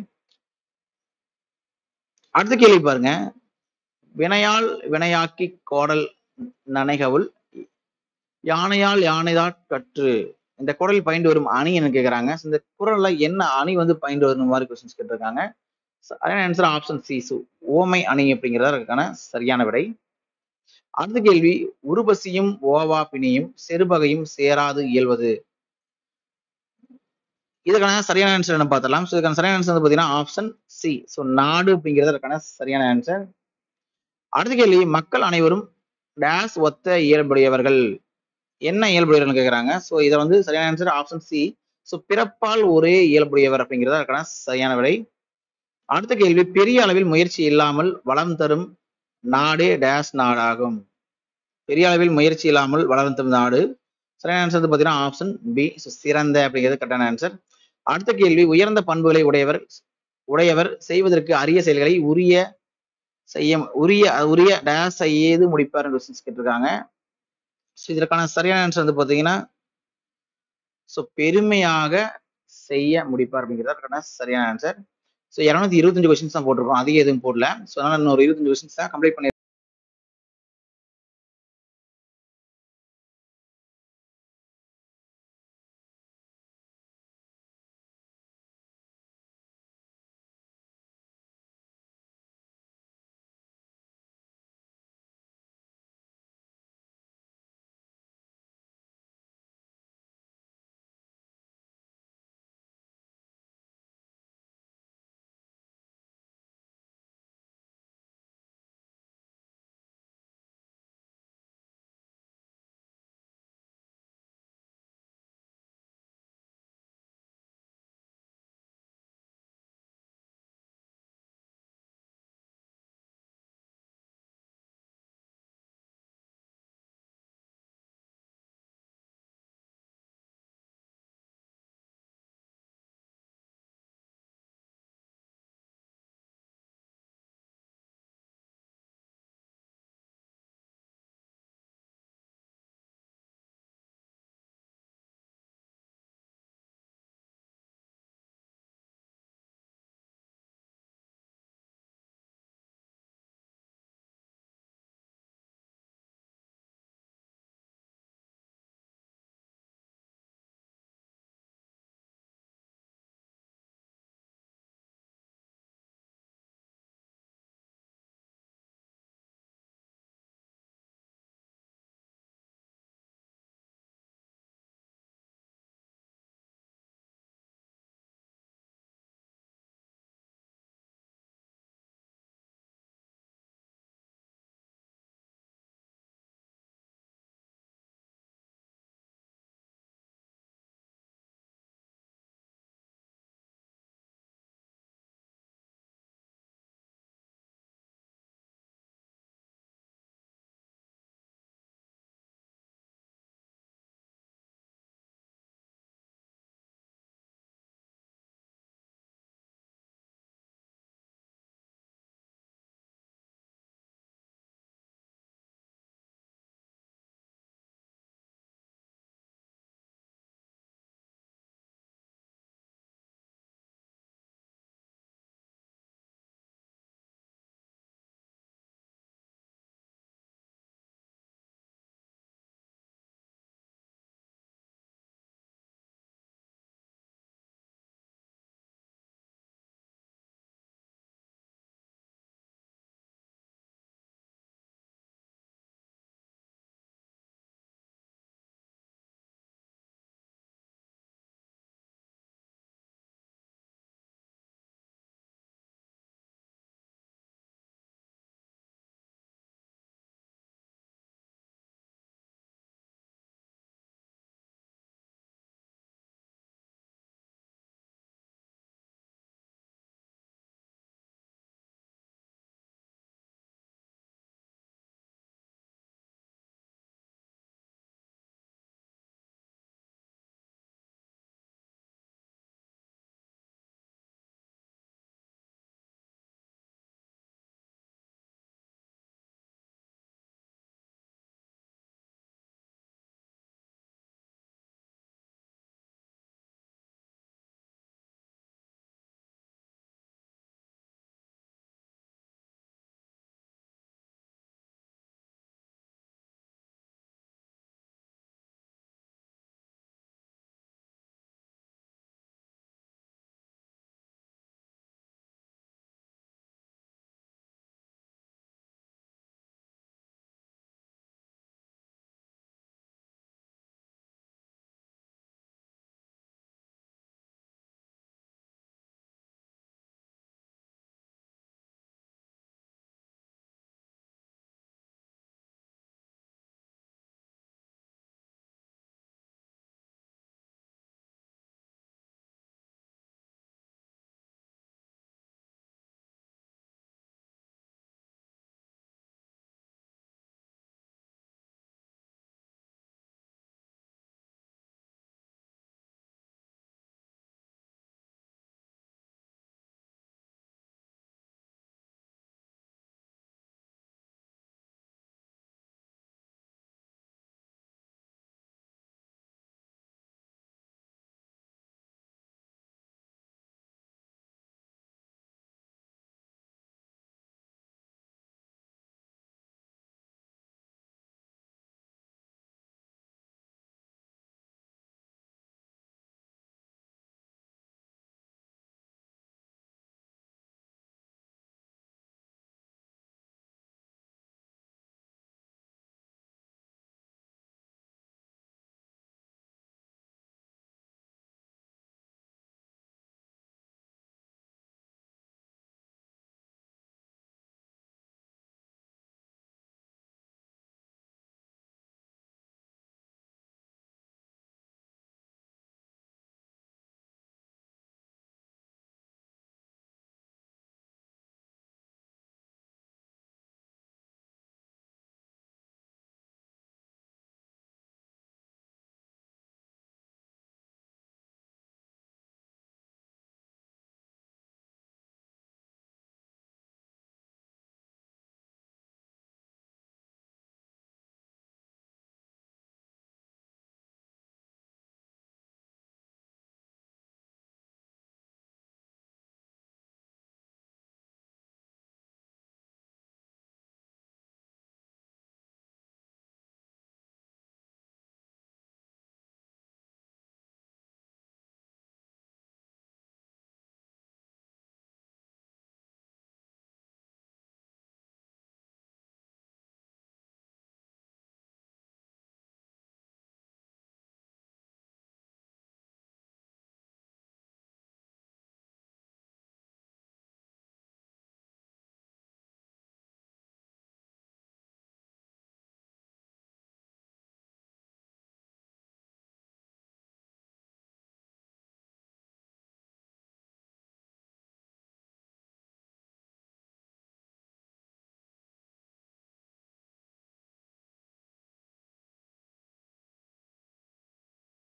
அடுத்த கேள்வி பாருங்க. வினையால் வினையாக்கி கோடல் நனைகவுள் யானையால் யானைதாட் கற்று. இந்த குரல் பயின்று வரும் அணி என்ன கேக்குறாங்க. இந்த குரல்ல என்ன அணி வந்து பயின்று வரும் மாதிரி கொஸ்டின்ஸ் கேட்டிருக்காங்க. சரியான ஆன்சர் ஆப்ஷன் சி. ஓமை அணி அப்படிங்கிறது அதுக்கான சரியான விடை. அடுத்த கேள்வி, உருபசியும் ஓவா பிணியும் செருபகையும் சேராது இயல்வது. இதுக்கான சரியான ஆன்சர் என்ன பார்த்தலாம். இதுக்கான சரியான ஆன்சர் வந்து பாத்தீங்கன்னா ஆப்ஷன் சி. நாடு அப்படிங்கிறது அதுக்கான சரியான ஆன்சர். அடுத்த கேள்வி, மக்கள் அனைவரும் டேஸ் ஒத்த இயல்புடையவர்கள். என்ன இயல்புடையவர்கள் கேக்குறாங்க. இதை வந்து சரியான ஆன்சர் ஆப்ஷன் சி. பிறப்பால் ஒரே இயல்புடையவர் அப்படிங்கிறது அதுக்கான சரியான விடை. அடுத்த கேள்வி, பெரிய அளவில் முயற்சி இல்லாமல் வளம் தரும் நாடே டேஸ் நாடாகும். பெரிய அளவில் முயற்சி இல்லாமல் வளம் தரும் நாடு. சரியான ஆன்சர் வந்து பாத்தீங்கன்னா ஆப்ஷன் பி. சிறந்த அப்படிங்கிறது கரெக்டான ஆன்சர். அடுத்த கேள்வி, உயர்ந்த பண்புகளை உடையவர் செய்வதற்கு அரிய செயல்களை உரிய டேஸ் செய்து முடிப்பார் கேட்டிருக்காங்க. இதற்கான சரியான ஆன்சர் வந்து பாத்தீங்கன்னா பெருமையாக செய்ய முடிப்பார் அப்படிங்கிறது சரியான ஆன்சர். 225 கொஸ்டின்ஸ் தான் போட்டிருக்கோம். அதிகம் எதுவும் போடல. அதனால இன்னொரு 25 கொஸ்டின்ஸ் தான் கம்ப்ளீட் பண்ணி